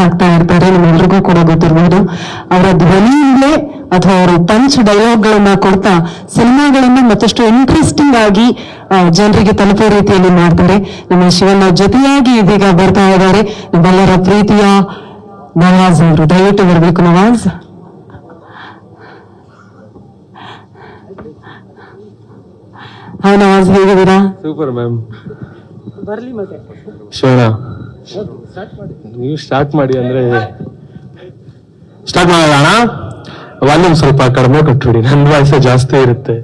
ಹಾಕ್ತಾ ಇರ್ತಾರೆ, ನಿಮ್ಮೆಲ್ರಿಗೂ ಕೂಡ ಗೊತ್ತಿರಬಹುದು. ಅವರ ಧ್ವನಿಯಿಂದಲೇ ಅಥವಾ ಅವರು ಪಂಚ್ ಡೈಲಾಗ್ಗಳನ್ನ ಕೊಡ್ತಾ ಸಿನಿಮಾಗಳನ್ನ ಮತ್ತಷ್ಟು ಇಂಟ್ರೆಸ್ಟಿಂಗ್ ಆಗಿ ಜನರಿಗೆ ತಲುಪೋ ರೀತಿಯಲ್ಲಿ ಮಾಡ್ತಾರೆ. ನಮ್ಮ ಶಿವಣ್ಣ ಜೊತೆಯಾಗಿ ಇದೀಗ ಬರ್ತಾ ಇದ್ದಾರೆ ನಮ್ಮೆಲ್ಲರ ಪ್ರೀತಿಯ ನವಾಜ್ ಅವರು. ದಯವಿಟ್ಟು ಬರಬೇಕು ನವಾಜ್. ಹಾಯ್ ನವಾಜ್, ಹೇಗಿದ್ದೀರಾ? Super ma'am. ಬರ್ಲಿ ಮತ್ತೆ ಶಿವಣ್ಣ, ನೀವು ಸ್ಟಾರ್ಟ್ ಮಾಡಿ ಅಂದ್ರೆ ಸ್ಟಾರ್ಟ್ ಮಾಡೋಣ. ವಾಲ್ಯೂಮ್ ಸ್ವಲ್ಪ ಕಡಿಮೆ ಕೊಟ್ಬಿಡಿ, ನನ್ನ ವಾಯ್ಸೆ ಜಾಸ್ತಿ ಇರುತ್ತೆ.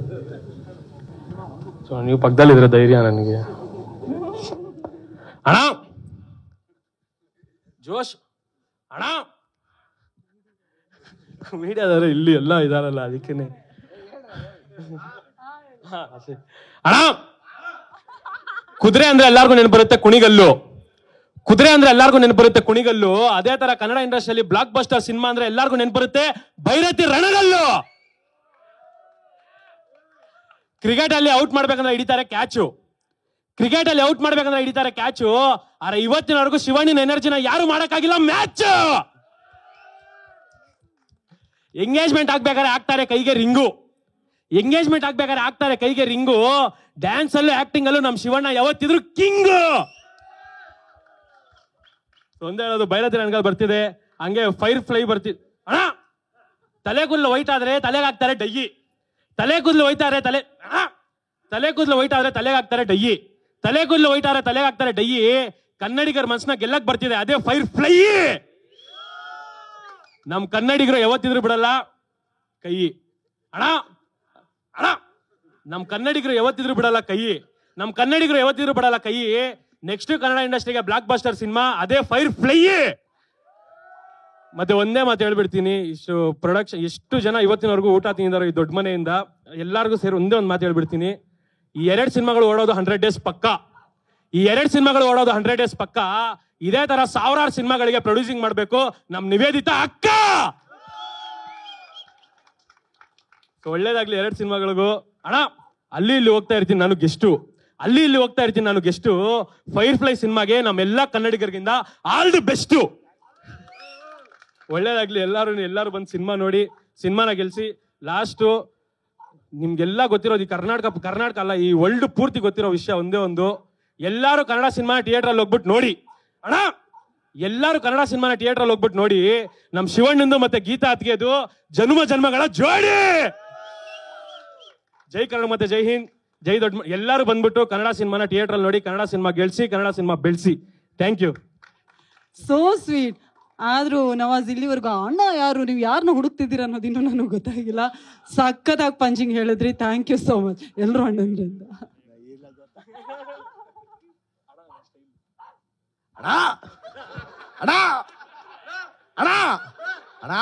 ಸೊ ನೀವು ಪಕ್ಕದಲ್ಲಿದ್ರೆ ಧೈರ್ಯ ನನಗೆ. ಅಣ್ಣ ಜೋಶ್, ಅಣ್ಣ ಮೀಡಿಯಾದವರು ಇಲ್ಲಿ ಎಲ್ಲ ಇದಾರಲ್ಲ ಅದಕ್ಕೇನೆ. ಅಣ್ಣ, ಕುದುರೆ ಅಂದ್ರೆ ಎಲ್ಲಾರ್ಗು ನೆನಪು ಬರುತ್ತೆ ಕುಣಿಗಲ್ಲು. ಕುದುರೆ ಅಂದ್ರೆ ಎಲ್ಲಾರ್ಗು ನೆನಪು ಬರುತ್ತೆ ಕುಣಿಗಲ್ಲು. ಅದೇ ತರ ಕನ್ನಡ ಇಂಡಸ್ಟ್ರಿಯಲ್ಲಿ ಬ್ಲಾಕ್ ಬಸ್ಟರ್ ಸಿನಿಮಾ ಅಂದ್ರೆ ಎಲ್ಲಾರ್ಗು ನೆನಪು ಬರುತ್ತೆ ಭೈರತಿ ರಣಗಲ್ಲು. ಕ್ರಿಕೆಟ್ ಅಲ್ಲಿ ಔಟ್ ಮಾಡ್ಬೇಕಂದ್ರೆ ಹಿಡಿತಾರೆ ಕ್ಯಾಚು. ಕ್ರಿಕೆಟ್ ಅಲ್ಲಿ ಔಟ್ ಮಾಡ್ಬೇಕಂದ್ರೆ ಹಿಡಿತಾರೆ ಕ್ಯಾಚು. ಆದ್ರೆ ಇವತ್ತಿನವರೆಗೂ ಶಿವಣ್ಣನ ಎನರ್ಜಿನ ಯಾರು ಮಾಡಕ್ಕಾಗಿಲ್ಲ ಮ್ಯಾಚ್. ಎಂಗೇಜ್ಮೆಂಟ್ ಆಗ್ಬೇಕಾದ್ರೆ ಆಗ್ತಾರೆ ಕೈಗೆ ರಿಂಗು. ಎಂಗೇಜ್ಮೆಂಟ್ ಆಗ್ಬೇಕಾದ್ರೆ ಆಗ್ತಾರೆ ಕೈಗೆ ರಿಂಗು. ಡ್ಯಾನ್ಸ್ ಅಲ್ಲೂ ಆಕ್ಟಿಂಗ್ ಅಲ್ಲೂ ನಮ್ ಶಿವಣ್ಣ ಯಾವತ್ತಿದ್ರು ಕಿಂಗ್. ಒಂದೇ ಹೇಳೋದು, ಭೈರತಿ ರಣಗಲ್ ಬರ್ತಿದೆ, ಹಂಗೆ ಫೈರ್ ಫ್ಲೈ ಬರ್ತಿದೆ. ಅಣ್ಣ, ತಲೆ ಕೂದಲು ವೈಟ್ ಆದ್ರೆ ತಲೆಗೆ ಹಾಕ್ತಾರೆ ಡಯ್ಯಿ. ತಲೆ ಕೂದಲು ವೈಟ್ ಆದ್ರೆ ತಲೆ ಕೂದಲು ವೈಟ್ ಆದ್ರೆ ತಲೆಗೆ ಹಾಕ್ತಾರೆ ಡಯ್ಯಿ. ತಲೆ ಕೂದಲು ವೈಟ್ ಆದ್ರೆ ತಲೆಗೆ ಹಾಕ್ತಾರೆ ಡಯ್ಯಿ. ಕನ್ನಡಿಗರ ಮನ್ಸನ್ನ ಗೆಲ್ಲಕ್ ಬರ್ತಿದೆ, ಅದೇ ಫೈರ್ ಫ್ಲೈ. ನಮ್ ಕನ್ನಡಿಗರು ಯಾವತ್ತಿದ್ರು ಬಿಡಲ್ಲ ಕೈ. ಅಣ್ಣ ಅಣ್ಣ, ನಮ್ ಕನ್ನಡಿಗರು ಯಾವತ್ತಿದ್ರು ಬಿಡಲ್ಲ ಕೈ. ನಮ್ ಕನ್ನಡಿಗರು ಯಾವತ್ತಿದ್ರು ಬಿಡಲ್ಲ ಕೈ. ನೆಕ್ಸ್ಟ್ ಕನ್ನಡ ಇಂಡಸ್ಟ್ರಿಗೆ ಬ್ಲಾಕ್ ಬಸ್ಟರ್ ಸಿನಿಮಾ, ಅದೇ ಫೈರ್ ಫ್ಲೈ. ಮತ್ತೆ ಒಂದೇ ಮಾತು ಹೇಳ್ಬಿಡ್ತೀನಿ, ಇಷ್ಟು ಪ್ರೊಡಕ್ಷನ್, ಎಷ್ಟು ಜನ ಇವತ್ತಿನವರೆಗೂ ಊಟ ತಿಂದಿದ್ದಾರೆ ಈ ದೊಡ್ಡ ಮನೆಯಿಂದ, ಎಲ್ಲರಿಗೂ ಸೇರಿ ಒಂದೇ ಒಂದು ಮಾತು ಹೇಳ್ಬಿಡ್ತೀನಿ. ಈ 2 ಸಿನಿಮಾಗಳು ಓಡೋದು 100 ಡೇಸ್ ಪಕ್ಕ. ಈ 2 ಸಿನಿಮಾಗಳು ಓಡೋದು 100 ಡೇಸ್ ಪಕ್ಕ. ಇದೇ ತರ ಸಾವಿರಾರು ಸಿನಿಮಾಗಳಿಗೆ ಪ್ರೊಡ್ಯೂಸಿಂಗ್ ಮಾಡಬೇಕು ನಮ್ ನಿವೇದಿತಾ ಅಕ್ಕ. ಒಳ್ಳೇದಾಗ್ಲಿ 2 ಸಿನಿಮಾಗಳಿಗೂ. ಅಣ್ಣ, ಅಲ್ಲಿ ಇಲ್ಲಿ ಹೋಗ್ತಾ ಇರ್ತೀನಿ ನಾನು ಗೆಸ್ಟು, ಅಲ್ಲಿ ಇಲ್ಲಿ ಹೋಗ್ತಾ ಇರ್ತೀನಿ ನಾನು ಗೆಸ್ಟು. ಫೈರ್ ಫ್ಲೈ ಸಿನಿಮಾಗೆ ನಮ್ಮೆಲ್ಲಾ ಕನ್ನಡಿಗರಿಗಿಂದ ಆಲ್ ದಿ ಬೆಸ್ಟ್. ಒಳ್ಳೇದಾಗ್ಲಿ. ಎಲ್ಲರೂ ಬಂದು ಸಿನಿಮಾ ನೋಡಿ, ಸಿನಿಮಾನ ಗೆಲ್ಸಿ. ಲಾಸ್ಟು ನಿಮ್ಗೆಲ್ಲ ಗೊತ್ತಿರೋದು, ಈ ಕರ್ನಾಟಕ ಅಲ್ಲ, ಈ ವರ್ಲ್ಡ್ ಪೂರ್ತಿ ಗೊತ್ತಿರೋ ವಿಷಯ ಒಂದೇ ಒಂದು, ಎಲ್ಲರೂ ಕನ್ನಡ ಸಿನಿಮಾ ಥಿಯೇಟರ್ ಅಲ್ಲಿ ಹೋಗ್ಬಿಟ್ಟು ನೋಡಿ. ಅಣ್ಣ, ಎಲ್ಲರೂ ಕನ್ನಡ ಸಿನಿಮಾನ ಥಿಯೇಟರ್ ಅಲ್ಲಿ ಹೋಗ್ಬಿಟ್ಟು ನೋಡಿ. ನಮ್ ಶಿವಣ್ಣಂದು ಮತ್ತೆ ಗೀತಾ ಅತ್ಗೆದು ಜನ್ಮ ಜನ್ಮಗಳ ಜೋಡಿ. ಜೈ ಕನ್ನಡ ಮತ್ತೆ ಜೈ ಹಿಂದ್, ಜೈ ದೊಡ್ಡ. ಎಲ್ಲರೂ ಬಂದ್ಬಿಟ್ಟು ಕನ್ನಡ ಸಿನಿಮಾನ ಥಿಯೇಟರ್ ಅಲ್ಲಿ ನೋಡಿ, ಕನ್ನಡ ಸಿನಿಮಾ ಗೆಲ್ಸಿ, ಕನ್ನಡ ಸಿನಿಮಾ ಬೆಳೆಸಿ. Thank you. So sweet. ಆದ್ರೂ ನವಾಜ್, ಇಲ್ಲಿವರೆಗೂ ಅಣ್ಣ ಯಾರು, ನೀವು ಯಾರನ್ನ ಹುಡುಕ್ತಿದ್ದೀರ ಅನ್ನೋದು ಇನ್ನೂ ನನಗೆ ಗೊತ್ತಾಗಿಲ್ಲ. ಸಖತ್ತಾಗಿ ಪಂಚಿಂಗ್ ಹೇಳಿದ್ರಿ. ಥ್ಯಾಂಕ್ ಯು ಸೋ ಮಚ್ ಎಲ್ಲರೂ ಅಣ್ಣಂದ್ರಿಂದ. ಅಣ್ಣ ಅಣ್ಣ ಅಣ್ಣ ಅಣ್ಣ,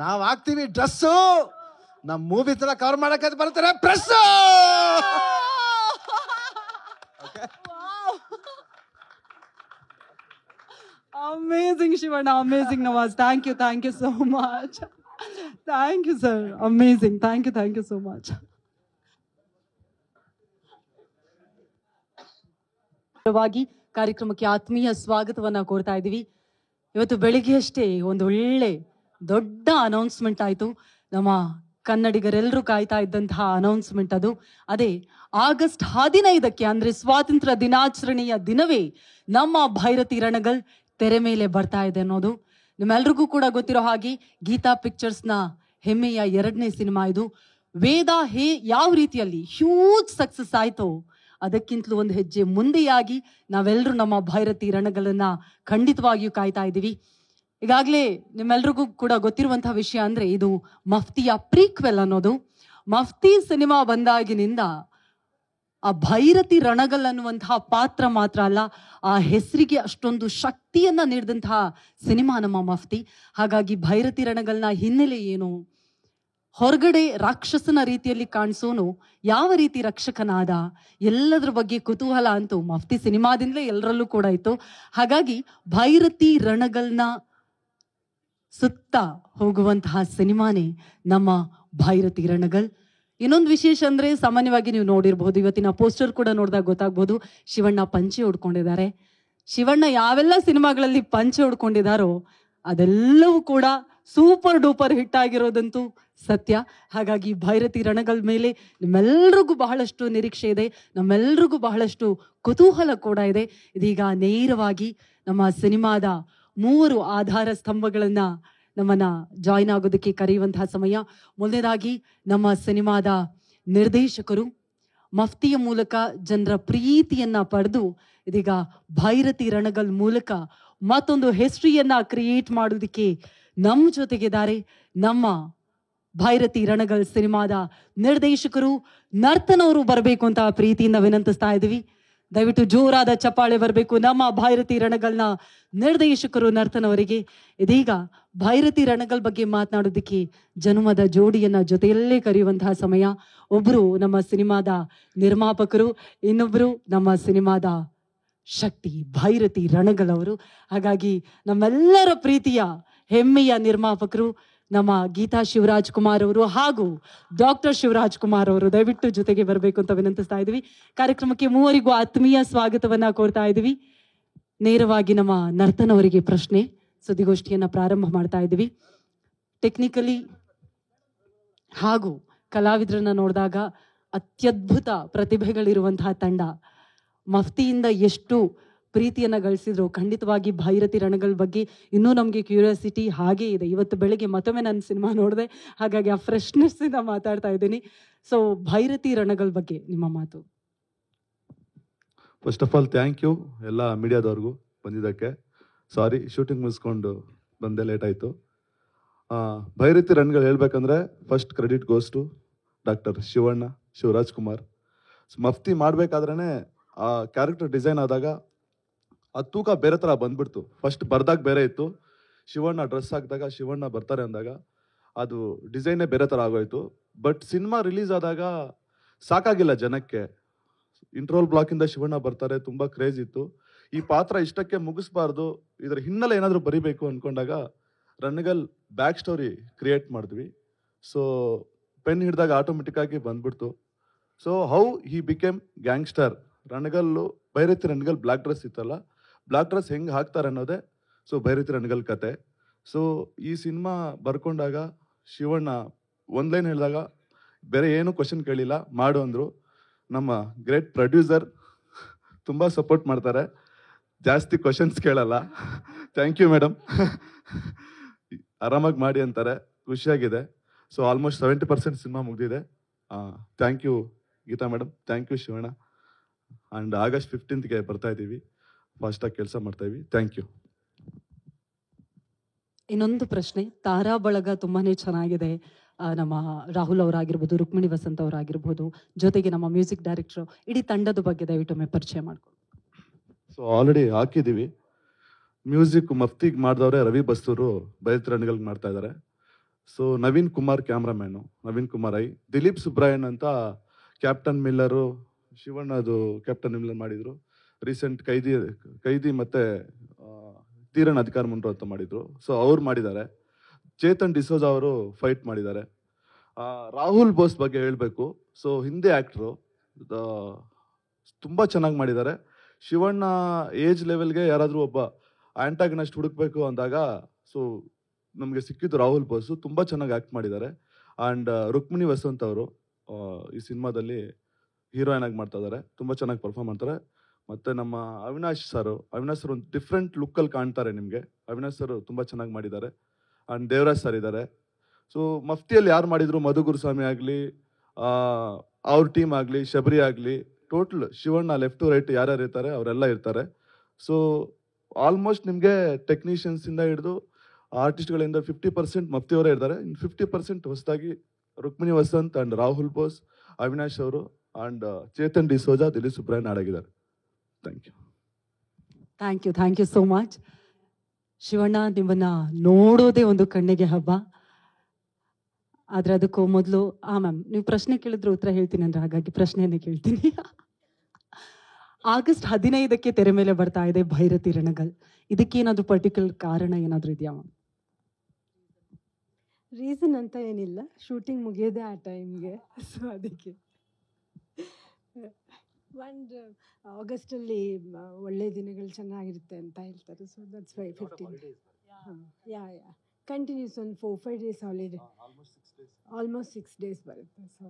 ನಾವ್ ಹಾಕ್ತಿವಿ ಡ್ರೆಸ್ಸು, ನಮ್ ಮೂವಿ ತರ ಕವರ್ ಮಾಡಕ್ಕೆ ಬರ್ತಾರೆ press. Amazing Shivanna, amazing Nawaz. Thank you so much. Thank you sir, amazing. Thank you so much. ಕಾರ್ಯಕ್ರಮಕ್ಕೆ ಆತ್ಮೀಯ ಸ್ವಾಗತವನ್ನ ಕೋರ್ತಾ ಇದ್ದೀವಿ. ಇವತ್ತು ಬೆಳಿಗ್ಗೆ ಅಷ್ಟೇ ಒಂದು ಒಳ್ಳೆ ದೊಡ್ಡ ಅನೌನ್ಸ್ಮೆಂಟ್ ಆಯ್ತು. ನಮ್ಮ ಕನ್ನಡಿಗರೆಲ್ಲರೂ ಕಾಯ್ತಾ ಇದ್ದಂತಹ ಅನೌನ್ಸ್ಮೆಂಟ್ ಅದು. ಅದೇ ಆಗಸ್ಟ್ 15ಕ್ಕೆ ಅಂದ್ರೆ ಸ್ವಾತಂತ್ರ್ಯ ದಿನಾಚರಣೆಯ ದಿನವೇ ನಮ್ಮ ಭೈರತಿ ರಣಗಲ್ ತೆರೆ ಮೇಲೆ ಬರ್ತಾ ಇದೆ ಅನ್ನೋದು ನಿಮ್ಮೆಲ್ರಿಗೂ ಕೂಡ ಗೊತ್ತಿರೋ ಹಾಗೆ, ಗೀತಾ ಪಿಕ್ಚರ್ಸ್ನ ಹೆಮ್ಮೆಯ 2ನೇ ಸಿನಿಮಾ ಇದು. ವೇದ ಯಾವ ರೀತಿಯಲ್ಲಿ ಹ್ಯೂಜ್ ಸಕ್ಸಸ್ ಆಯ್ತೋ ಅದಕ್ಕಿಂತಲೂ ಒಂದು ಹೆಜ್ಜೆ ಮುಂದೆಯಾಗಿ ನಾವೆಲ್ಲರೂ ನಮ್ಮ ಭೈರತಿ ರಣಗಲನ್ನ ಖಂಡಿತವಾಗಿಯೂ ಕಾಯ್ತಾ ಇದ್ದೀವಿ. ಈಗಾಗಲೇ ನಿಮ್ಮೆಲ್ರಿಗೂ ಕೂಡ ಗೊತ್ತಿರುವಂತಹ ವಿಷಯ ಅಂದ್ರೆ ಇದು ಮಫ್ತಿಯ ಪ್ರೀಕ್ವೆಲ್ ಅನ್ನೋದು. ಮಫ್ತಿ ಸಿನಿಮಾ ಬಂದಾಗಿನಿಂದ ಆ ಭೈರತಿ ರಣಗಲ್ ಅನ್ನುವಂತಹ ಪಾತ್ರ ಮಾತ್ರ ಅಲ್ಲ, ಆ ಹೆಸರಿಗೆ ಅಷ್ಟೊಂದು ಶಕ್ತಿಯನ್ನ ನೀಡಿದಂತಹ ಸಿನಿಮಾ ನಮ್ಮ ಮಫ್ತಿ. ಹಾಗಾಗಿ ಭೈರತಿ ರಣಗಲ್ನ ಹಿನ್ನೆಲೆ ಏನು, ಹೊರಗಡೆ ರಾಕ್ಷಸನ ರೀತಿಯಲ್ಲಿ ಕಾಣಿಸೋನು ಯಾವ ರೀತಿ ರಕ್ಷಕನಾದ, ಎಲ್ಲದರ ಬಗ್ಗೆ ಕುತೂಹಲ ಅಂತೂ ಮಫ್ತಿ ಸಿನಿಮಾದಿಂದಲೇ ಎಲ್ಲರಲ್ಲೂ ಕೂಡ ಇತ್ತು. ಹಾಗಾಗಿ ಭೈರತಿ ರಣಗಲ್ನ ಸುತ್ತ ಹೋಗುವಂತಹ ಸಿನಿಮಾನೇ ನಮ್ಮ ಭೈರತಿ ರಣಗಲ್. ಇನ್ನೊಂದು ವಿಶೇಷ ಅಂದ್ರೆ, ಸಾಮಾನ್ಯವಾಗಿ ನೀವು ನೋಡಿರಬಹುದು, ಇವತ್ತಿನ ಪೋಸ್ಟರ್ ಕೂಡ ನೋಡಿದಾಗ ಗೊತ್ತಾಗ್ಬೋದು, ಶಿವಣ್ಣ ಪಂಚೆ ಉಡ್ಕೊಂಡಿದ್ದಾರೆ. ಶಿವಣ್ಣ ಯಾವೆಲ್ಲ ಸಿನಿಮಾಗಳಲ್ಲಿ ಪಂಚೆ ಹೊಡ್ಕೊಂಡಿದಾರೋ ಅದೆಲ್ಲವೂ ಕೂಡ ಸೂಪರ್ ಡೂಪರ್ ಹಿಟ್ ಆಗಿರೋದಂತೂ ಸತ್ಯ. ಹಾಗಾಗಿ ಭೈರತಿ ರಣಗಲ್ ಮೇಲೆ ನಿಮ್ಮೆಲ್ರಿಗೂ ಬಹಳಷ್ಟು ನಿರೀಕ್ಷೆ ಇದೆ, ನಮ್ಮೆಲ್ರಿಗೂ ಬಹಳಷ್ಟು ಕುತೂಹಲ ಕೂಡ ಇದೆ. ಇದೀಗ ನೇರವಾಗಿ ನಮ್ಮ ಸಿನಿಮಾದ 3 ಆಧಾರ ಸ್ತಂಭಗಳನ್ನ ನಮ್ಮನ್ನ ಜಾಯಿನ್ ಆಗೋದಕ್ಕೆ ಕರೆಯುವಂತಹ ಸಮಯ. ಮೊದಲನೇದಾಗಿ ನಮ್ಮ ಸಿನಿಮಾದ ನಿರ್ದೇಶಕರು ಮಫ್ತಿಯ ಮೂಲಕ ಜನರ ಪ್ರೀತಿಯನ್ನ ಪಡೆದು ಇದೀಗ ಭೈರತಿ ರಣಗಲ್ ಮೂಲಕ ಮತ್ತೊಂದು ಹಿಸ್ಟ್ರಿಯನ್ನ ಕ್ರಿಯೇಟ್ ಮಾಡೋದಕ್ಕೆ ನಮ್ಮ ಜೊತೆಗಿದ್ದಾರೆ. ನಮ್ಮ ಭೈರತಿ ರಣಗಲ್ ಸಿನಿಮಾದ ನಿರ್ದೇಶಕರು ನರ್ತನ್ ಅವರು ಬರಬೇಕು ಅಂತ ಪ್ರೀತಿಯಿಂದ ವಿನಂತಿಸ್ತಾ ಇದ್ದೀವಿ. ದಯವಿಟ್ಟು ಜೋರಾದ ಚಪ್ಪಾಳೆ ಬರಬೇಕು ನಮ್ಮ ಭೈರತಿ ರಣಗಲ್ನ ನಿರ್ದೇಶಕರು ನರ್ತನ್ ಅವರಿಗೆ. ಇದೀಗ ಭೈರತಿ ರಣಗಲ್ ಬಗ್ಗೆ ಮಾತನಾಡೋದಕ್ಕೆ ಜನ್ಮದ ಜೋಡಿಯನ್ನ ಜೊತೆಯಲ್ಲೇ ಕರೆಯುವಂತಹ ಸಮಯ. ಒಬ್ರು ನಮ್ಮ ಸಿನಿಮಾದ ನಿರ್ಮಾಪಕರು, ಇನ್ನೊಬ್ರು ನಮ್ಮ ಸಿನಿಮಾದ ಶಕ್ತಿ ಭೈರತಿ ರಣಗಲ್ ಅವರು. ಹಾಗಾಗಿ ನಮ್ಮೆಲ್ಲರ ಪ್ರೀತಿಯ ಹೆಮ್ಮೆಯ ನಿರ್ಮಾಪಕರು ನಮ್ಮ ಗೀತಾ ಶಿವರಾಜ್ ಕುಮಾರ್ ಅವರು ಹಾಗೂ ಡಾಕ್ಟರ್ ಶಿವರಾಜ್ ಕುಮಾರ್ ಅವರು ದಯವಿಟ್ಟು ಜೊತೆಗೆ ಬರಬೇಕು ಅಂತ ವಿನಂತಿಸ್ತಾ ಇದ್ದೀವಿ. ಕಾರ್ಯಕ್ರಮಕ್ಕೆ ಮೂವರಿಗೂ ಆತ್ಮೀಯ ಸ್ವಾಗತವನ್ನ ಕೋರ್ತಾ ಇದ್ದೀವಿ. ನೇರವಾಗಿ ನಮ್ಮ ನರ್ತನ್ ಅವರಿಗೆ ಪ್ರಶ್ನೆ, ಸುದ್ದಿಗೋಷ್ಠಿಯನ್ನ ಪ್ರಾರಂಭ ಮಾಡ್ತಾ ಇದ್ದೀವಿ. ಟೆಕ್ನಿಕಲಿ ಹಾಗೂ ಕಲಾವಿದರನ್ನ ನೋಡಿದಾಗ ಅತ್ಯದ್ಭುತ ಪ್ರತಿಭೆಗಳಿರುವಂತಹ ತಂಡ. ಮಫ್ತಿಯಿಂದ ಎಷ್ಟು ಪ್ರೀತಿಯನ್ನ ಗಳಿಸಿದ್ರು, ಖಂಡಿತವಾಗಿ ಭೈರತಿ ರಣಗಲ್ ಬಗ್ಗೆ ಇನ್ನೂ ನಮಗೆ ಕ್ಯೂರಿಯಾಸಿಟಿ ಹಾಗೇ ಇದೆ. ಇವತ್ತು ಬೆಳಗ್ಗೆ ಮತ್ತೊಮ್ಮೆ ನನ್ನ ಸಿನಿಮಾ ನೋಡಿದೆ, ಹಾಗಾಗಿ ಆ ಫ್ರೆಶ್ನೆಸ್ ಇಂದ ಮಾತಾಡ್ತಾ ಇದ್ದೀನಿ. ಸೊ ಭೈರತಿ ರಣಗಲ್ ಬಗ್ಗೆ ನಿಮ್ಮ ಮಾತು. First of all thank you ಎಲ್ಲ ಮೀಡಿಯಾದವ್ರಿಗೂ ಬಂದಿದ್ದಕ್ಕೆ. ಸಾರಿ ಶೂಟಿಂಗ್ ಮುಗಿಸ್ಕೊಂಡು ಬಂದೆ, ಲೇಟ್ ಆಯಿತು. ಭೈರತಿ ರಣಗಲ್ ಹೇಳ್ಬೇಕಂದ್ರೆ first credit goes to doctor Shivaraj Kumar. Mufti ಮಾಡಬೇಕಾದ್ರೇ ಆ ಕ್ಯಾರೆಕ್ಟರ್ ಡಿಸೈನ್ ಆದಾಗ ಆ ತೂಕ ಬೇರೆ ಥರ ಬಂದ್ಬಿಡ್ತು. ಫಸ್ಟ್ ಬರ್ದಾಗ ಬೇರೆ ಇತ್ತು, ಶಿವಣ್ಣ ಡ್ರೆಸ್ ಹಾಕಿದಾಗ ಶಿವಣ್ಣ ಬರ್ತಾರೆ ಅಂದಾಗ ಅದು ಡಿಸೈನೇ ಬೇರೆ ಥರ ಆಗೋಯ್ತು. ಬಟ್ ಸಿನಿಮಾ ರಿಲೀಸ್ ಆದಾಗ ಸಾಕಾಗಿಲ್ಲ ಜನಕ್ಕೆ. ಇಂಟ್ರೋಲ್ ಬ್ಲಾಕಿಂದ ಶಿವಣ್ಣ ಬರ್ತಾರೆ, ತುಂಬ ಕ್ರೇಜ್ ಇತ್ತು. ಈ ಪಾತ್ರ ಇಷ್ಟಕ್ಕೆ ಮುಗಿಸ್ಬಾರ್ದು, ಇದರ ಹಿನ್ನೆಲೆ ಏನಾದರೂ ಬರಿಬೇಕು ಅಂದ್ಕೊಂಡಾಗ ರಣಗಲ್ ಬ್ಯಾಕ್ ಸ್ಟೋರಿ ಕ್ರಿಯೇಟ್ ಮಾಡಿದ್ವಿ. ಸೊ ಪೆನ್ ಹಿಡಿದಾಗ ಆಟೋಮೆಟಿಕ್ಕಾಗಿ ಬಂದ್ಬಿಡ್ತು. So how he became gangster. Ranagal Bhairathi Ranagal black dress ಇತ್ತಲ್ಲ, ಬ್ಲ್ಯಾಕ್ ಡ್ರೆಸ್ ಹೆಂಗೆ ಹಾಕ್ತಾರೆ ಅನ್ನೋದೇ ಸೊ ಭೈರತಿ ರಣಗಲ್ ಕತೆ. ಸೊ ಈ ಸಿನಿಮಾ ಬರ್ಕೊಂಡಾಗ ಶಿವಣ್ಣ ಒಂದು ಲೈನ್ ಹೇಳಿದಾಗ ಬೇರೆ ಏನು ಕ್ವಶನ್ ಕೇಳಿಲ್ಲ, ಮಾಡು ಅಂದರು. ನಮ್ಮ ಗ್ರೇಟ್ ಪ್ರೊಡ್ಯೂಸರ್ ತುಂಬ ಸಪೋರ್ಟ್ ಮಾಡ್ತಾರೆ, ಜಾಸ್ತಿ ಕ್ವಶನ್ಸ್ ಕೇಳಲ್ಲ. ಥ್ಯಾಂಕ್ ಯು ಮೇಡಮ್, ಆರಾಮಾಗಿ ಮಾಡಿ ಅಂತಾರೆ, ಖುಷಿಯಾಗಿದೆ. ಸೊ ಆಲ್ಮೋಸ್ಟ್ 70% ಸಿನಿಮಾ ಮುಗಿದಿದೆ. Thank you Geetha madam, thank you Shivanna. And August 15ಗೆ ಬರ್ತಾ ಇದ್ದೀವಿ, ಫಾಸ್ಟಾಗಿ ಕೆಲಸ ಮಾಡ್ತಾ ಇದ್ದೀವಿ. Thank you. ಇನ್ನೊಂದು ಪ್ರಶ್ನೆ, ತಾರಾ ಬಳಗ ತುಂಬಾನೇ ಚೆನ್ನಾಗಿದೆ. ನಮ್ಮ ರಾಹುಲ್ ಅವರಾಗಿರ್ಬೋದು, ರುಕ್ಮಿಣಿ ವಸಂತ್ ಅವರಾಗಿರ್ಬೋದು, ಜೊತೆಗೆ ನಮ್ಮ ಮ್ಯೂಸಿಕ್ ಡೈರೆಕ್ಟರ್, ಇಡೀ ತಂಡದ ಬಗ್ಗೆ ದಯವಿಟ್ಟು ಪರಿಚಯ ಮಾಡ್ಕೊಳ್ಳಿ. ಸೊ ಆಲ್ರೆಡಿ ಹಾಕಿದ್ದೀವಿ. ಮ್ಯೂಸಿಕ್ ಮಫ್ತಿಗೆ ಮಾಡಿದವ್ರೆ ರವಿ ಬಸ್ತೂರು, ಭೈರತಿ ರಣಗಲ್ಗೆ ಮಾಡ್ತಾ ಇದ್ದಾರೆ. So Naveen Kumar cameraman, Naveen Kumar I, Dilip Subbarayan ಅಂತ ಕ್ಯಾಪ್ಟನ್ ಮಿಲ್ಲರು, ಶಿವಣ್ಣದು ಕ್ಯಾಪ್ಟನ್ ಮಿಲ್ಲರ್ ಮಾಡಿದರು. ರೀಸೆಂಟ್ ಕೈದಿ ಮತ್ತು ತೀರನ್ ಅಧಿಕಾರ ಮುಂಡ್ರು ಅಂತ ಮಾಡಿದರು. ಸೊ ಅವ್ರು ಮಾಡಿದ್ದಾರೆ. ಚೇತನ್ ಡಿಸೋಜಾ ಅವರು ಫೈಟ್ ಮಾಡಿದ್ದಾರೆ. ರಾಹುಲ್ ಬೋಸ್ ಬಗ್ಗೆ ಹೇಳಬೇಕು. ಸೊ ಹಿಂದಿ ಆ್ಯಕ್ಟ್ರು, ತುಂಬ ಚೆನ್ನಾಗಿ ಮಾಡಿದ್ದಾರೆ. ಶಿವಣ್ಣ ಏಜ್ ಲೆವೆಲ್ಗೆ ಯಾರಾದರೂ ಒಬ್ಬ ಆ್ಯಂಟಾಗನಿಸ್ಟ್ ಹುಡುಕ್ಬೇಕು ಅಂದಾಗ ಸೊ ನಮಗೆ ಸಿಕ್ಕಿದ್ದು ರಾಹುಲ್ ಬೋಸು. ತುಂಬ ಚೆನ್ನಾಗಿ ಆ್ಯಕ್ಟ್ ಮಾಡಿದ್ದಾರೆ. ಆ್ಯಂಡ್ ರುಕ್ಮಿಣಿ ವಸಂತ್ ಅವರು ಈ ಸಿನಿಮಾದಲ್ಲಿ ಹೀರೋಯಿನ್ ಆಗಿ ಮಾಡ್ತಾ ಇದ್ದಾರೆ, ತುಂಬ ಚೆನ್ನಾಗಿ ಪರ್ಫಾರ್ಮ್ ಮಾಡ್ತಾರೆ. ಮತ್ತು ನಮ್ಮ ಅವಿನಾಶ್ ಸರ್ ಒಂದು ಡಿಫ್ರೆಂಟ್ ಲುಕ್ಕಲ್ಲಿ ಕಾಣ್ತಾರೆ ನಿಮಗೆ. ಅವಿನಾಶ್ ಸರ್ ತುಂಬ ಚೆನ್ನಾಗಿ ಮಾಡಿದ್ದಾರೆ. ಆ್ಯಂಡ್ ದೇವರಾಜ್ ಸರ್ ಇದ್ದಾರೆ. ಸೊ ಮಫ್ತಿಯಲ್ಲಿ ಯಾರು ಮಾಡಿದ್ರು, ಮಧು ಗುರುಸ್ವಾಮಿ ಆಗಲಿ, ಅವ್ರ ಟೀಮ್ ಆಗಲಿ, ಶಬರಿ ಆಗಲಿ, total Shivanna left to right ಯಾರ್ಯಾರು ಇರ್ತಾರೆ ಅವರೆಲ್ಲ ಇರ್ತಾರೆ. ಸೊ ಆಲ್ಮೋಸ್ಟ್ ನಿಮಗೆ ಟೆಕ್ನಿಷಿಯನ್ಸಿಂದ ಹಿಡಿದು ಆರ್ಟಿಸ್ಟ್ಗಳಿಂದ 50% ಮಫ್ತಿಯವರೇ ಇರ್ತಾರೆ. ಇನ್ನು 50% ಹೊಸದಾಗಿ ರುಕ್ಮಿಣಿ ವಸಂತ್ ಆ್ಯಂಡ್ ರಾಹುಲ್ ಬೋಸ್, ಅವಿನಾಶ್ ಅವರು ಆ್ಯಂಡ್ ಚೇತನ್ ಡಿಸೋಜಾ, ದಿಲೀಪ್ ಸುಬ್ರಾಯನ್ ಆಡಾಗಿದ್ದಾರೆ. Thank you. Thank you so much. Shivanna, ನಿಮ್ಮನ್ನ ನೋಡೋದೇ ಒಂದು ಕಣ್ಣಿಗೆ ಹಬ್ಬ. ಆದ್ರೆ ಅದಕ್ಕೂ ಮೊದಲು ಮ್ಯಾಮ್, ನೀವು ಪ್ರಶ್ನೆ ಕೇಳಿದ್ರೆ ಉತ್ತರ ಹೇಳ್ತೀನಿ ಅಂದ್ರೆ, ಹಾಗಾಗಿ ಪ್ರಶ್ನೆಯನ್ನೇ ಕೇಳ್ತೀನಿ. ಆಗಸ್ಟ್ 15ಕ್ಕೆ ತೆರೆ ಮೇಲೆ ಬರ್ತಾ ಇದೆ ಭೈರತಿ ರಣಗಲ್. ಇದಕ್ಕೇನಾದ್ರೂ ಪರ್ಟಿಕ್ಯುಲರ್ ಕಾರಣ ಏನಾದ್ರೂ ಇದೆಯಾ ಮ್ಯಾಮ್? ರೀಸನ್ ಅಂತ ಏನಿಲ್ಲ, ಶೂಟಿಂಗ್ ಮುಗಿಯೋದೆ ಆ ಟೈಮ್ಗೆ, ಸೊ ಅದಕ್ಕೆ. ಒಂದು ಆಗಸ್ಟಲ್ಲಿ ಒಳ್ಳೆ ದಿನಗಳು ಚೆನ್ನಾಗಿರುತ್ತೆ ಅಂತ ಹೇಳ್ತಾರೆ. So that's why 15. Yeah continuous ಒಂದು 4-5 days ಹಾಲಿಡೇ, ಆಲ್ಮೋಸ್ಟ್ 6 days ಬರುತ್ತೆ. So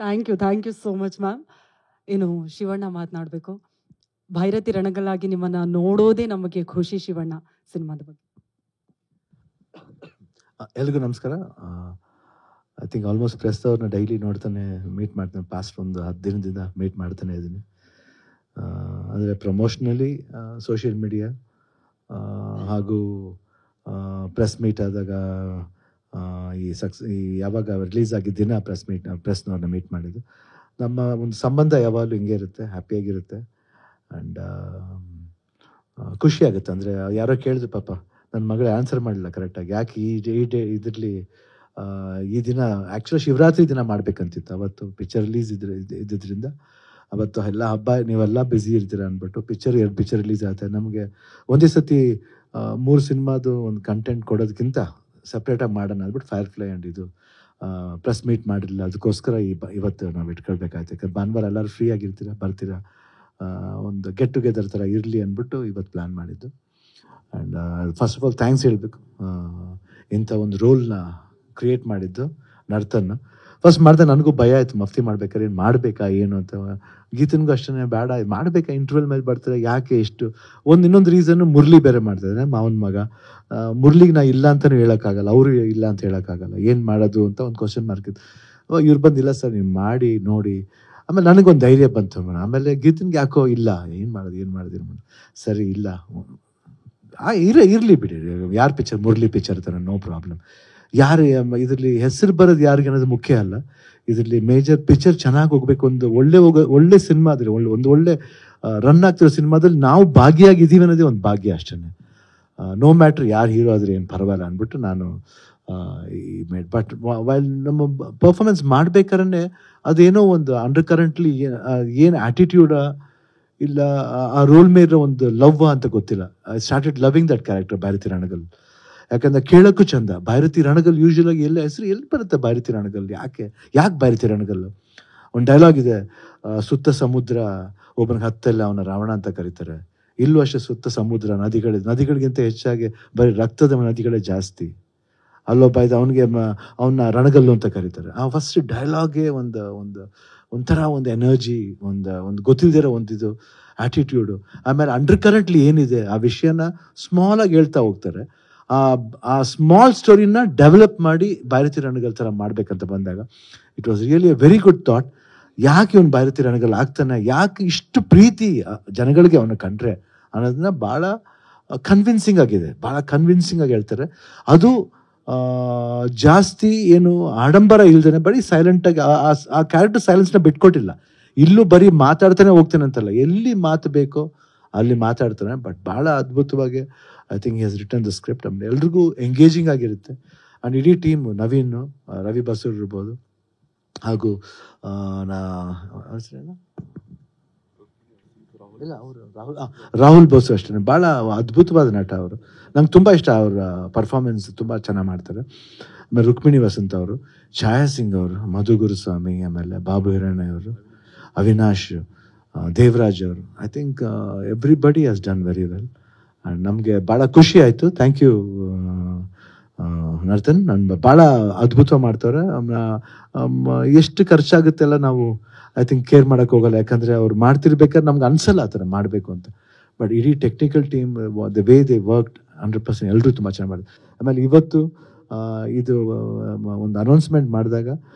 thank you so much ma'am. ಏನು ಶಿವಣ್ಣ ಮಾತನಾಡಬೇಕು. ಭೈರತಿ ರಣಗಲಾಗಿ ನಿಮ್ಮನ್ನ ನೋಡೋದೇ ನಮಗೆ ಖುಷಿ. ಶಿವಣ್ಣ ಸಿನಿಮಾದ ಬಗ್ಗೆ. ಎಲ್ರಿಗೂ ನಮಸ್ಕಾರ. ಐ ಥಿಂಕ್ ಆಲ್ಮೋಸ್ಟ್ ಪ್ರೆಸ್ ಅವ್ರನ್ನ ಡೈಲಿ ನೋಡ್ತಾನೆ, ಮೀಟ್ ಮಾಡ್ತಾನೆ. ಪಾಸ್ಟ್ ಒಂದು 10 ದಿನದಿಂದ ಮೀಟ್ ಮಾಡ್ತಾನೆ ಇದ್ದೀನಿ. ಅಂದರೆ ಪ್ರಮೋಷನಲಿ ಸೋಷಿಯಲ್ ಮೀಡಿಯಾ ಹಾಗೂ ಪ್ರೆಸ್ ಮೀಟ್ ಆದಾಗ ಈ ಯಾವಾಗ ರಿಲೀಸ್ ಆಗಿದ್ದ ದಿನ ಪ್ರೆಸ್ನವ್ರನ್ನ ಮೀಟ್ ಮಾಡಿದ್ದು. ನಮ್ಮ ಒಂದು ಸಂಬಂಧ ಯಾವಾಗಲೂ ಹಿಂಗೆ ಇರುತ್ತೆ, ಹ್ಯಾಪಿಯಾಗಿರುತ್ತೆ. ಆ್ಯಂಡ್ ಖುಷಿ ಆಗುತ್ತೆ. ಅಂದರೆ ಯಾರೋ ಕೇಳಿದ್ರು, ಪಾಪ ನನ್ನ ಮಗಳು ಆನ್ಸರ್ ಮಾಡಲಿಲ್ಲ ಕರೆಕ್ಟಾಗಿ, ಯಾಕೆ ಇದರಲ್ಲಿ ಈ ದಿನ ಆ್ಯಕ್ಚುಲಿ ಶಿವರಾತ್ರಿ ದಿನ ಮಾಡಬೇಕಂತಿತ್ತು. ಅವತ್ತು ಪಿಕ್ಚರ್ ರಿಲೀಸ್ ಇದ್ದಿದ್ದರಿಂದ ಅವತ್ತು ಎಲ್ಲ ಹಬ್ಬ ನೀವೆಲ್ಲ ಬ್ಯುಸಿ ಇರ್ತೀರ ಅಂದ್ಬಿಟ್ಟು ಎರಡು ಪಿಕ್ಚರ್ ರಿಲೀಸ್ ಆಗುತ್ತೆ. ನಮಗೆ ಒಂದೇ ಸತಿ 3 ಸಿನಿಮಾದು ಒಂದು ಕಂಟೆಂಟ್ ಕೊಡೋದಕ್ಕಿಂತ ಸಪ್ರೇಟಾಗಿ ಮಾಡೋಣ ಅಂದ್ಬಿಟ್ಟು ಫೈರ್ಫ್ಲೈ ಆ್ಯಂಡ್ ಇದು ಪ್ರೆಸ್ ಮೀಟ್ ಮಾಡಿರಲಿಲ್ಲ. ಅದಕ್ಕೋಸ್ಕರ ಇವತ್ತು ನಾವು ಇಟ್ಕೊಳ್ಬೇಕಾಯ್ತು. ಯಾಕಂದ್ರೆ ಭಾನುವಾರ ಎಲ್ಲರೂ ಫ್ರೀ ಆಗಿರ್ತೀರ, ಬರ್ತೀರಾ, ಒಂದು ಗೆಟ್ ಟುಗೆದರ್ ಥರ ಇರಲಿ ಅಂದ್ಬಿಟ್ಟು ಇವತ್ತು ಪ್ಲ್ಯಾನ್ ಮಾಡಿದ್ದು. And first of all thanks ಹೇಳಬೇಕು, ಇಂಥ ಒಂದು ರೋಲ್ನ ಕ್ರಿಯೇಟ್ ಮಾಡಿದ್ದು ನರ್ತನ್. ಫಸ್ಟ್ ಮಾಡಿದೆ ನನಗೂ ಭಯ ಆಯಿತು, ಮಫ್ತಿ ಮಾಡ್ಬೇಕಾದ್ರೆ ಏನು ಮಾಡಬೇಕಾ ಏನು ಅಂತ. ಗೀತನಿಗೂ ಅಷ್ಟೇ, ಬೇಡ ಮಾಡಬೇಕಾ, ಇಂಟರ್ವ್ಯೂಲ್ ಮೇಲೆ ಬರ್ತಾರೆ, ಯಾಕೆ ಇಷ್ಟು. ಇನ್ನೊಂದು ರೀಸನ್ನು, ಮುರಳಿ ಬೇರೆ ಮಾಡ್ತಾಯಿದ್ದಾನೆ, ಮಾವನ ಮಗ. ಮುರಳಿಗೆ ನಾ ಇಲ್ಲ ಅಂತಲೂ ಹೇಳೋಕ್ಕಾಗಲ್ಲ, ಅವರು ಇಲ್ಲ ಅಂತ ಹೇಳೋಕ್ಕಾಗಲ್ಲ, ಏನು ಮಾಡೋದು ಅಂತ ಒಂದು ಕ್ವಶನ್ ಮಾರ್ಕ್ ಇತ್ತು. ಇವ್ರು ಬಂದಿಲ್ಲ ಸರ್ ನೀವು ಮಾಡಿ ನೋಡಿ. ಆಮೇಲೆ ನನಗೊಂದು ಧೈರ್ಯ ಬಂತು. ಆಮೇಲೆ ಗೀತನ್ಗೆ ಯಾಕೋ ಇಲ್ಲ, ಏನು ಮಾಡೋದು ಸರಿ ಇಲ್ಲ, ಇರಲಿ ಬಿಡಿ, ಯಾರು ಪಿಕ್ಚರ್, ಮುರಳಿ ಪಿಕ್ಚರ್ ಥರ, ನೋ ಪ್ರಾಬ್ಲಮ್. ಯಾರು ಇದರಲ್ಲಿ ಹೆಸರು ಬರೋದು ಯಾರಿಗೆ ಅನ್ನೋದು ಮುಖ್ಯ ಅಲ್ಲ. ಇದರಲ್ಲಿ ಮೇಜರ್ ಪಿಕ್ಚರ್ ಚೆನ್ನಾಗಿ ಹೋಗ್ಬೇಕು. ಒಂದು ಒಳ್ಳೆ ಸಿನಿಮಾ ಆದರೆ, ಒಂದು ಒಳ್ಳೆ ರನ್ ಆಗ್ತಿರೋ ಸಿನಿಮಾದಲ್ಲಿ ನಾವು ಭಾಗಿಯಾಗಿದ್ದೀವಿ ಅನ್ನೋದೇ ಒಂದು ಭಾಗ್ಯ ಅಷ್ಟೇ. ನೋ ಮ್ಯಾಟ್ರ್ ಯಾರು ಹೀರೋ ಆದರೆ ಏನು ಪರವಾಗಿಲ್ಲ ಅಂದ್ಬಿಟ್ಟು ನಾನು ಬಟ್ ವೈಲ್ ನಮ್ಮ ಪರ್ಫಾರ್ಮೆನ್ಸ್ ಮಾಡ್ಬೇಕಾದ್ರೆ ಅದೇನೋ ಒಂದು ಅಂಡರ್ ಕರೆಂಟ್ಲಿ ಏನು ಆ್ಯಟಿಟ್ಯೂಡ ಇಲ್ಲ ಆ ರೋಲ್ ಮೇಲೆ ಒಂದು ಲವ್ ಅಂತ ಗೊತ್ತಿಲ್ಲ. I started loving that character Bhairathi Ranagal. ಯಾಕಂದ್ರೆ ಕೇಳೋಕ್ಕೂ ಚಂದ. ಭೈರತಿ ರಣಗಲ್ ಯೂಶುವಲಾಗಿ ಹೆಸರು ಎಲ್ಲಿ ಬರುತ್ತೆ ಭೈರತಿ ರಣಗಲ್, ಯಾಕೆ ಭೈರತಿ ರಣಗಲ್? ಒಂದು ಡೈಲಾಗ್ ಇದೆ, ಸುತ್ತ ಸಮುದ್ರ ಒಬ್ಬನಿಗೆ ಹತ್ತಲ್ಲ ಅವನ ರಾವಣ ಅಂತ ಕರೀತಾರೆ. ಇಲ್ಲೂ ಅಷ್ಟೇ, ಸುತ್ತ ಸಮುದ್ರ ನದಿಗಳಿಗಿಂತ ಹೆಚ್ಚಾಗಿ ಬರೀ ರಕ್ತದ ನದಿಗಳೇ ಜಾಸ್ತಿ. ಅಲ್ಲೊಬ್ಬ ಇದೆ, ಅವನ್ನ ರಣಗಲ್ಲು ಅಂತ ಕರೀತಾರೆ. ಆ ಫಸ್ಟ್ ಡೈಲಾಗೇ ಒಂಥರ ಒಂದು ಎನರ್ಜಿ, ಒಂದು ಗೊತ್ತಿಲ್ದಿರೋ ಒಂದಿದು ಆ್ಯಟಿಟ್ಯೂಡು. ಆಮೇಲೆ ಅಂಡರ್ ಕರೆಂಟ್ಲಿ ಏನಿದೆ ಆ ವಿಷಯನ ಸ್ಮಾಲಾಗಿ ಹೇಳ್ತಾ ಹೋಗ್ತಾರೆ. ಆ ಸ್ಮಾಲ್ ಸ್ಟೋರಿನ ಡೆವಲಪ್ ಮಾಡಿ ಭೈರತಿ ರಣಗಲ್ ಥರ ಮಾಡ್ಬೇಕಂತ ಬಂದಾಗ it was really A very good thought. ಯಾಕೆ ಇವನು ಭೈರತಿ ರಣಗಲ್ ಆಗ್ತಾನೆ, ಯಾಕೆ ಇಷ್ಟು ಪ್ರೀತಿ ಜನಗಳಿಗೆ ಅವನ ಕಂಡ್ರೆ ಅನ್ನೋದನ್ನ ಭಾಳ ಕನ್ವಿನ್ಸಿಂಗ್ ಆಗಿದೆ, ಭಾಳ ಕನ್ವಿನ್ಸಿಂಗ್ ಆಗಿ ಹೇಳ್ತಾರೆ. ಅದು ಜಾಸ್ತಿ ಏನು ಆಡಂಬರ ಇಲ್ದೇನೆ ಬರೀ ಸೈಲೆಂಟಾಗಿ ಆ ಕ್ಯಾರೆಕ್ಟರ್ ಸೈಲೆನ್ಸ್ನ ಬಿಟ್ಕೊಟ್ಟಿಲ್ಲ. ಇಲ್ಲೂ ಬರೀ ಮಾತಾಡ್ತಾನೆ ಹೋಗ್ತಾನೆ ಅಂತಲ್ಲ, ಎಲ್ಲಿ ಮಾತು ಬೇಕೋ ಅಲ್ಲಿ ಮಾತಾಡ್ತಾನೆ. ಬಟ್ ಭಾಳ ಅದ್ಭುತವಾಗಿ I think he has return the script. ಆಮೇಲೆ ಎಲ್ರಿಗೂ ಎಂಗೇಜಿಂಗ್ ಆಗಿರುತ್ತೆ. ಆ್ಯಂಡ್ ಇಡೀ ಟೀಮು, ನವೀನ್, ರವಿ ಬಸೂರ್ ಇರ್ಬೋದು, ಹಾಗೂ ರಾಹುಲ್ ಬೋಸು ಅಷ್ಟೇ, ಭಾಳ ಅದ್ಭುತವಾದ ನಟ ಅವರು. ನಂಗೆ ತುಂಬ ಇಷ್ಟ, ಅವರ ಪರ್ಫಾರ್ಮೆನ್ಸ್ ತುಂಬ ಚೆನ್ನಾಗಿ ಮಾಡ್ತಾರೆ. ಆಮೇಲೆ ರುಕ್ಮಿಣಿ ವಸಂತ್ ಅವರು, ಛಾಯಾ ಸಿಂಗ್ ಅವರು, ಮಧು ಗುರುಸ್ವಾಮಿ, ಆಮೇಲೆ ಬಾಬು ಹಿರಣ್ಯ ಅವರು, ಅವಿನಾಶ್, ದೇವರಾಜ್ ಅವರು. I think everybody has done very well. And ನಮಗೆ ಭಾಳ ಖುಷಿ ಆಯಿತು. Thank you Narthan. ಭಾಳ ಅದ್ಭುತ ಮಾಡ್ತಾರೆ. ಎಷ್ಟು ಖರ್ಚಾಗುತ್ತೆಲ್ಲ ನಾವು ಐ ಥಿಂಕ್ ಕೇರ್ ಮಾಡೋಕ್ಕೆ ಹೋಗಲ್ಲ, ಯಾಕಂದರೆ ಅವ್ರು ಮಾಡ್ತಿರ್ಬೇಕಾದ್ರೆ ನಮ್ಗೆ ಅನ್ಸಲ್ಲ ಆ ಥರ ಮಾಡಬೇಕು ಅಂತ. ಬಟ್ ಇಡೀ technical team, the way they worked 100% ಎಲ್ಲರೂ ತುಂಬ ಚೆನ್ನಾಗಿ ಮಾಡಿದ್ರು. ಆಮೇಲೆ ಇವತ್ತು ಇದು ಒಂದು ಅನೌನ್ಸ್ಮೆಂಟ್ ಮಾಡಿದಾಗ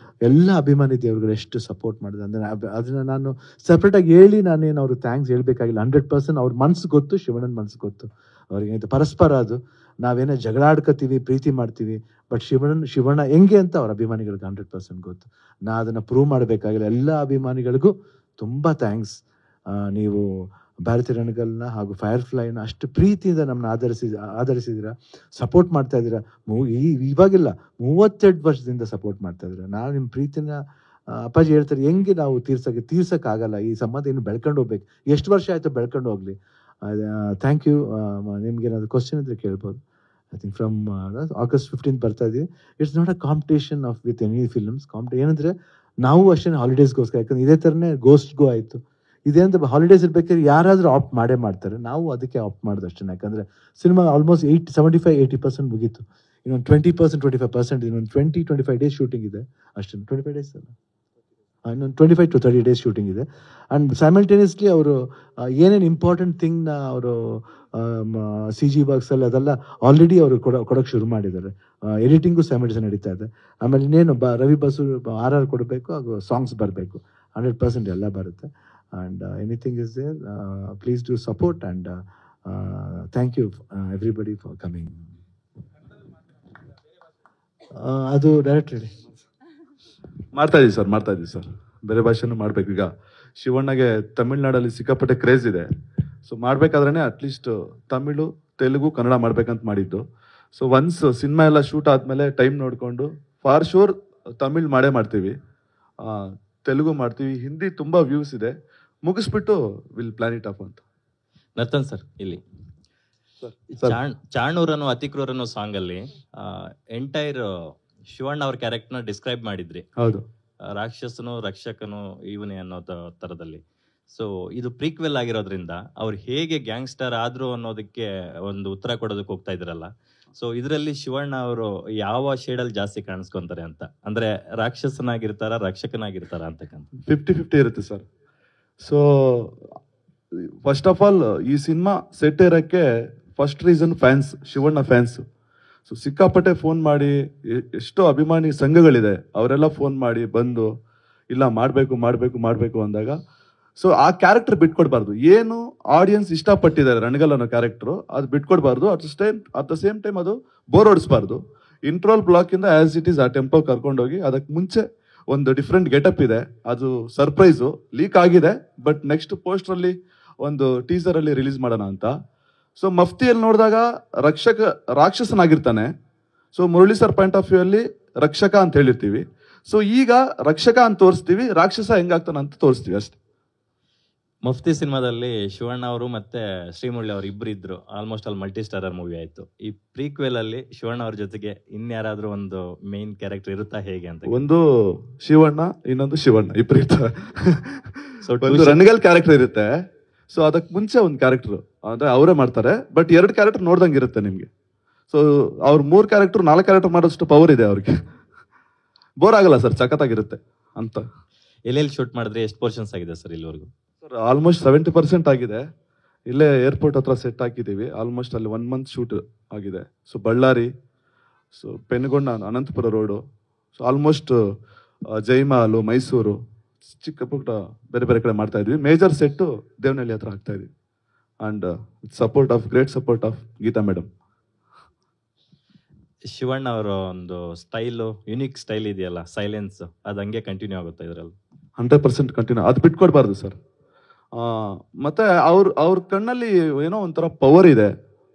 ಎಲ್ಲ ಅಭಿಮಾನಿ ದೇವರುಗಳು ಎಷ್ಟು ಸಪೋರ್ಟ್ ಮಾಡಿದೆ ಅಂದರೆ ಅದನ್ನು ನಾನು ಸಪ್ರೇಟಾಗಿ ಹೇಳಿ ನಾನೇನು ಅವ್ರಿಗೆ ಥ್ಯಾಂಕ್ಸ್ ಹೇಳಬೇಕಾಗಿಲ್ಲ. 100% ಅವ್ರ ಮನಸ್ಸು ಗೊತ್ತು, ಶಿವಣ್ಣನ ಮನಸ್ಸು ಗೊತ್ತು ಅವ್ರಿಗೆ. ಇದು ಪರಸ್ಪರ, ಅದು ನಾವೇನೋ ಜಗಳ ಆಡ್ಕೋತೀವಿ, ಪ್ರೀತಿ ಮಾಡ್ತೀವಿ, ಬಟ್ ಶಿವಣ್ಣ ಹೆಂಗೆ ಅಂತ ಅವ್ರ ಅಭಿಮಾನಿಗಳಿಗೆ 100% ಗೊತ್ತು. ನಾ ಅದನ್ನು ಪ್ರೂವ್ ಮಾಡಬೇಕಾಗಿಲ್ಲ. ಎಲ್ಲ ಅಭಿಮಾನಿಗಳಿಗೂ ತುಂಬ ಥ್ಯಾಂಕ್ಸ್. ನೀವು ಭೈರತಿ ರಣಗಲ್ನ ಹಾಗೂ ಫೈರ್ಫ್ಲೈನ ಅಷ್ಟು ಪ್ರೀತಿಯಿಂದ ನಮ್ಮನ್ನ ಆಧರಿಸಿದ್ದೀರಾ, ಸಪೋರ್ಟ್ ಮಾಡ್ತಾ ಇದ್ದೀರಾ. ಇವಾಗಿಲ್ಲ, 32 ವರ್ಷದಿಂದ ಸಪೋರ್ಟ್ ಮಾಡ್ತಾ ಇದ್ದೀರಾ. ನಾನು ನಿಮ್ಮ ಪ್ರೀತಿನ ಅಪ್ಪಾಜಿ ಹೇಳ್ತಾರೆ, ಹೆಂಗೆ ನಾವು ತೀರ್ಸೋಕ್ಕಾಗಲ್ಲ. ಈ ಸಂಬಂಧ ಇನ್ನು ಬೆಳ್ಕೊಂಡು ಹೋಗ್ಬೇಕು. ಎಷ್ಟು ವರ್ಷ ಆಯಿತು, ಬೆಳ್ಕೊಂಡು ಹೋಗಲಿ. Thank you. ನಿಮ್ಗೆ ಏನಾದರೂ ಕ್ವಶನ್ ಇದ್ದರೆ ಕೇಳ್ಬೋದು. ಐ ಥಿಂಕ್ ಫ್ರಮ್ August 15 ಬರ್ತಾ ಇದ್ದೀವಿ. It's not a competition with any films. ಏನಂದರೆ ನಾವು ಅಷ್ಟೇ ಹಾಲಿಡೇಸ್ಗೋಸ್ಕರ, ಯಾಕಂದ್ರೆ ಇದೇ ಥರನೇ ಗೋಸ್ಟ್ಗೂ ಆಯಿತು. ಇದೇಂತ ಹಾಲಿಡೇಸ್ ಇರ್ಬೇಕಾದ್ರೆ ಯಾರಾದರೂ ಆಪ್ಟ್ ಮಾಡೇ ಮಾಡ್ತಾರೆ, ನಾವು ಅದಕ್ಕೆ ಆಪ್ಟ್ ಮಾಡೋದು ಅಷ್ಟೇ. ಯಾಕಂದರೆ ಸಿನಿಮಾ ಆಲ್ಮೋಸ್ಟ್ 75-80% ಮುಗೀತು. ಇನ್ನೊಂದು 20%-25% ಇನ್ನೊಂದು 20-25 ಡೇಸ್ ಶೂಟಿಂಗ್ ಇದೆ ಅಷ್ಟೇ. 25 ಡೇಸ್ ಅಲ್ಲ, ಇನ್ನೊಂದು 25-30 ಡೇಸ್ ಶೂಟಿಂಗ್ ಇದೆ. ಆ್ಯಂಡ್ ಸೈಮಲ್ಟೇನಿಯಸ್ಲಿ ಅವರು ಏನೇನು ಇಂಪಾರ್ಟೆಂಟ್ ಥಿಂಗ್ನ ಅವರು CG ವರ್ಕ್ಸಲ್ಲಿ ಅದೆಲ್ಲ ಆಲ್ರೆಡಿ ಅವರು ಕೊಡೋಕ್ಕೆ ಶುರು ಮಾಡಿದ್ದಾರೆ. ಎಡಿಟಿಂಗು ಸೈಮಲ್ಟೇನಿಯಸ್ ನಡೀತಾ ಇದೆ. ಆಮೇಲೆ ಇನ್ನೇನು ರವಿ ಬಸು RR ಕೊಡಬೇಕು, ಹಾಗೂ ಸಾಂಗ್ಸ್ ಬರಬೇಕು, 100% ಎಲ್ಲ ಬರುತ್ತೆ. And anything is there, please do support and thank you everybody for coming. ಅದು ಡೈರೆಕ್ಟ್ ಹೇಳಿ. ಮಾಡ್ತಾ ಇದೀವಿ ಸರ್, ಬೇರೆ ಭಾಷೆನೂ ಮಾಡ್ಬೇಕು. ಈಗ ಶಿವಣ್ಣಗೆ ತಮಿಳ್ನಾಡಲ್ಲಿ ಸಿಕ್ಕಾಪಟ್ಟೆ ಕ್ರೇಜ್ ಇದೆ. ಸೊ ಮಾಡ್ಬೇಕಾದ್ರೆ ಅಟ್ಲೀಸ್ಟ್ ತಮಿಳು, ತೆಲುಗು, ಕನ್ನಡ ಮಾಡ್ಬೇಕಂತ ಮಾಡಿದ್ದು. ಸೊ ಒನ್ಸ್ ಸಿನಿಮಾ ಎಲ್ಲ ಶೂಟ್ ಆದಮೇಲೆ ಟೈಮ್ ನೋಡಿಕೊಂಡು ಫಾರ್ ಶೋರ್ ತಮಿಳ್ ಮಾಡ್ತೀವಿ, ತೆಲುಗು ಮಾಡ್ತೀವಿ, ಹಿಂದಿ ತುಂಬ ವ್ಯೂಸ್ ಇದೆ, ಮುಗಿಸ್ಬಿಟ್ಟು ವಿಲ್ ಪ್ಲಾನ್ ಇಟ್ ಅಪ್ ಅಂತ. ನರ್ತನ್ ಸರ್, ಇಲ್ಲಿ ಚಾಣೂರ್ ಅನ್ನೋ ಅತಿಕ್ರೂರ್ ಅನ್ನೋ ಸಾಂಗ್ ಅಲ್ಲಿ ಎಂಟೈರ್ ಶಿವಣ್ಣ ಅವ್ರ ಕ್ಯಾರೆಕ್ಟರ್ನ ಡಿಸ್ಕ್ರೈಬ್ ಮಾಡಿದ್ರಿ. ಹೌದು, ರಾಕ್ಷಸನು ರಕ್ಷಕನು ಇವನೇ ಅನ್ನೋ ತರದಲ್ಲಿ. ಸೊ ಇದು ಪ್ರೀಕ್ವೆಲ್ ಆಗಿರೋದ್ರಿಂದ ಅವ್ರು ಹೇಗೆ ಗ್ಯಾಂಗ್ಸ್ಟರ್ ಆದ್ರು ಅನ್ನೋದಕ್ಕೆ ಒಂದು ಉತ್ತರ ಕೊಡೋದಕ್ಕೆ ಹೋಗ್ತಾ ಇದ್ರಲ್ಲ. ಸೊ ಇದರಲ್ಲಿ ಶಿವಣ್ಣ ಅವರು ಯಾವ ಶೇಡಲ್ಲಿ ಜಾಸ್ತಿ ಕಾಣಿಸ್ಕೊಂತಾರೆ ಅಂತ, ಅಂದ್ರೆ ರಾಕ್ಷಸನಾಗಿರ್ತಾರ, ರಕ್ಷಕನಾಗಿರ್ತಾರ ಅಂತಕ್ಕಂಥ? 50-50 ಇರುತ್ತೆ sir. So first of all ಈ ಸಿನಿಮಾ ಸೆಟ್ ಇರೋಕ್ಕೆ first reason fans, Shivanna fans. So ಸಿಕ್ಕಾಪಟ್ಟೆ ಫೋನ್ ಮಾಡಿ, ಎಷ್ಟೋ ಅಭಿಮಾನಿ ಸಂಘಗಳಿದೆ, ಅವರೆಲ್ಲ ಫೋನ್ ಮಾಡಿ ಬಂದು ಇಲ್ಲ ಮಾಡಬೇಕು ಅಂದಾಗ, ಸೊ ಆ ಕ್ಯಾರೆಕ್ಟರ್ ಬಿಟ್ಕೊಡ್ಬಾರ್ದು. ಏನು ಆಡಿಯನ್ಸ್ ಇಷ್ಟಪಟ್ಟಿದ್ದಾರೆ ರಣಗಲ್ ಅನ್ನೋ ಕ್ಯಾರೆಕ್ಟರ್, ಅದು ಬಿಟ್ಕೊಡ್ಬಾರ್ದು. ಅಟ್ ದ ಸೇಮ್ ಟೈಮ್ ಅದು ಬೋರ್ ಹೊಡಿಸ್ಬಾರ್ದು. ಇಂಟ್ರೋಲ್ ಬ್ಲಾಕ್ ಇಂದ ಆಸ್ ಇಟ್ ಈಸ್ ಆ ಟೆಂಪೋ ಕರ್ಕೊಂಡೋಗಿ, ಅದಕ್ಕೆ ಮುಂಚೆ ಒಂದು ಡಿಫ್ರೆಂಟ್ ಗೆಟಪ್ ಇದೆ, ಅದು ಸರ್ಪ್ರೈಸು ಲೀಕ್ ಆಗಿದೆ, ಬಟ್ ನೆಕ್ಸ್ಟ್ ಪೋಸ್ಟರ್ ಅಲ್ಲಿ ಒಂದು ಟೀಸರ್ ಅಲ್ಲಿ ರಿಲೀಸ್ ಮಾಡೋಣ ಅಂತ. ಸೊ ಮಫ್ತಿಯಲ್ಲಿ ನೋಡಿದಾಗ ರಾಕ್ಷಸನಾಗಿರ್ತಾನೆ. So Murali sir point of view ಅಲ್ಲಿ ರಕ್ಷಕ ಅಂತ ಹೇಳಿರ್ತೀವಿ. ಸೊ ಈಗ ರಕ್ಷಕ ಅಂತ ತೋರಿಸ್ತೀವಿ, ರಾಕ್ಷಸ ಹೆಂಗಾಗ್ತಾನೆ ಅಂತ ತೋರಿಸ್ತೀವಿ ಅಷ್ಟೇ. ಮಫ್ತಿ ಸಿನಿಮಾದಲ್ಲಿ ಶಿವಣ್ಣ ಅವರು ಮತ್ತೆ ಶ್ರೀಮುರಳಿ ಅವರು ಇಬ್ರು ಇದ್ರು, ಆಲ್ಮೋಸ್ಟ್ ಅಲ್ಲಿ ಮಲ್ಟಿ ಸ್ಟಾರರ್ ಮೂವಿ ಆಯ್ತು. ಈ ಪ್ರೀಕ್ವೆಲ್ ಅಲ್ಲಿ ಶಿವಣ್ಣ ಅವ್ರ ಜೊತೆಗೆ ಇನ್ಯಾರಾದ್ರೂ ಒಂದು ಮೇನ್ ಕ್ಯಾರೆಕ್ಟರ್ ಇರುತ್ತಾ ಹೇಗೆ ಅಂತ? ಒಂದು ಶಿವಣ್ಣ, ಇನ್ನೊಂದು ಶಿವಣ್ಣ, ಇಬ್ರು ಇರ್ತಾರೆ. ಸೊ ರಣಗಲ್ ಕ್ಯಾರೆಕ್ಟರ್ ಇರುತ್ತೆ. ಸೊ ಅದಕ್ಕೆ ಮುಂಚೆ ಒಂದು ಕ್ಯಾರೆಕ್ಟರ್ ಅಂದ್ರೆ ಅವರೇ ಮಾಡ್ತಾರೆ, ಬಟ್ 2 ಕ್ಯಾರೆಕ್ಟರ್ ನೋಡ್ದಂಗೆ ಇರುತ್ತೆ ನಿಮ್ಗೆ. ಸೊ ಅವ್ರ 3 ಕ್ಯಾರೆಕ್ಟರ್ 4 ಕ್ಯಾರೆಕ್ಟರ್ ಮಾಡೋಷ್ಟು ಪವರ್ ಇದೆ ಅವ್ರಿಗೆ. ಬೋರ್ ಆಗಲ್ಲ ಸರ್, ಸಖತ್ತಾಗಿರುತ್ತೆ ಅಂತ. ಎಲ್ಲೆಲ್ಲಿ ಶೂಟ್ ಮಾಡಿದ್ರೆ ಎಷ್ಟು ಪೋರ್ಷನ್ಸ್ ಆಗಿದೆ ಸರ್ ಇಲ್ಲಿವರೆಗೂ? ಸರ್ ಆಲ್ಮೋಸ್ಟ್ 70% ಆಗಿದೆ. ಇಲ್ಲೇ ಏರ್ಪೋರ್ಟ್ ಹತ್ರ ಸೆಟ್ ಹಾಕಿದ್ದೀವಿ. ಆಲ್ಮೋಸ್ಟ್ ಅಲ್ಲಿ 1 ಮಂತ್ ಶೂಟ್ ಆಗಿದೆ. So Bellary, so Penukonda, Anantapur road, so almost Jaimahal, Mysuru, ಚಿಕ್ಕ ಪುಟ್ಟ ಬೇರೆ ಬೇರೆ ಕಡೆ ಮಾಡ್ತಾ ಇದ್ವಿ. ಮೇಜರ್ ಸೆಟ್ಟು ದೇವನಹಳ್ಳಿ ಹತ್ರ ಹಾಕ್ತಾ ಇದ್ವಿ. And great support of Geetha madam. Shivanna ಅವರ ಒಂದು ಸ್ಟೈಲು, ಯುನಿಕ್ ಸ್ಟೈಲ್ ಇದೆಯಲ್ಲ, ಸೈಲೆನ್ಸ್, ಅದು ಹಂಗೆ ಕಂಟಿನ್ಯೂ ಆಗುತ್ತೆ ಇದರಲ್ಲಿ? 100% ಕಂಟಿನ್ಯೂ. ಅದು ಬಿಟ್ಕೊಡ್ಬಾರ್ದು ಸರ್. ಮತ್ತೆ ಅವ್ರ ಕಣ್ಣಲ್ಲಿ ಏನೋ ಒಂಥರ ಪವರ್ ಇದೆ.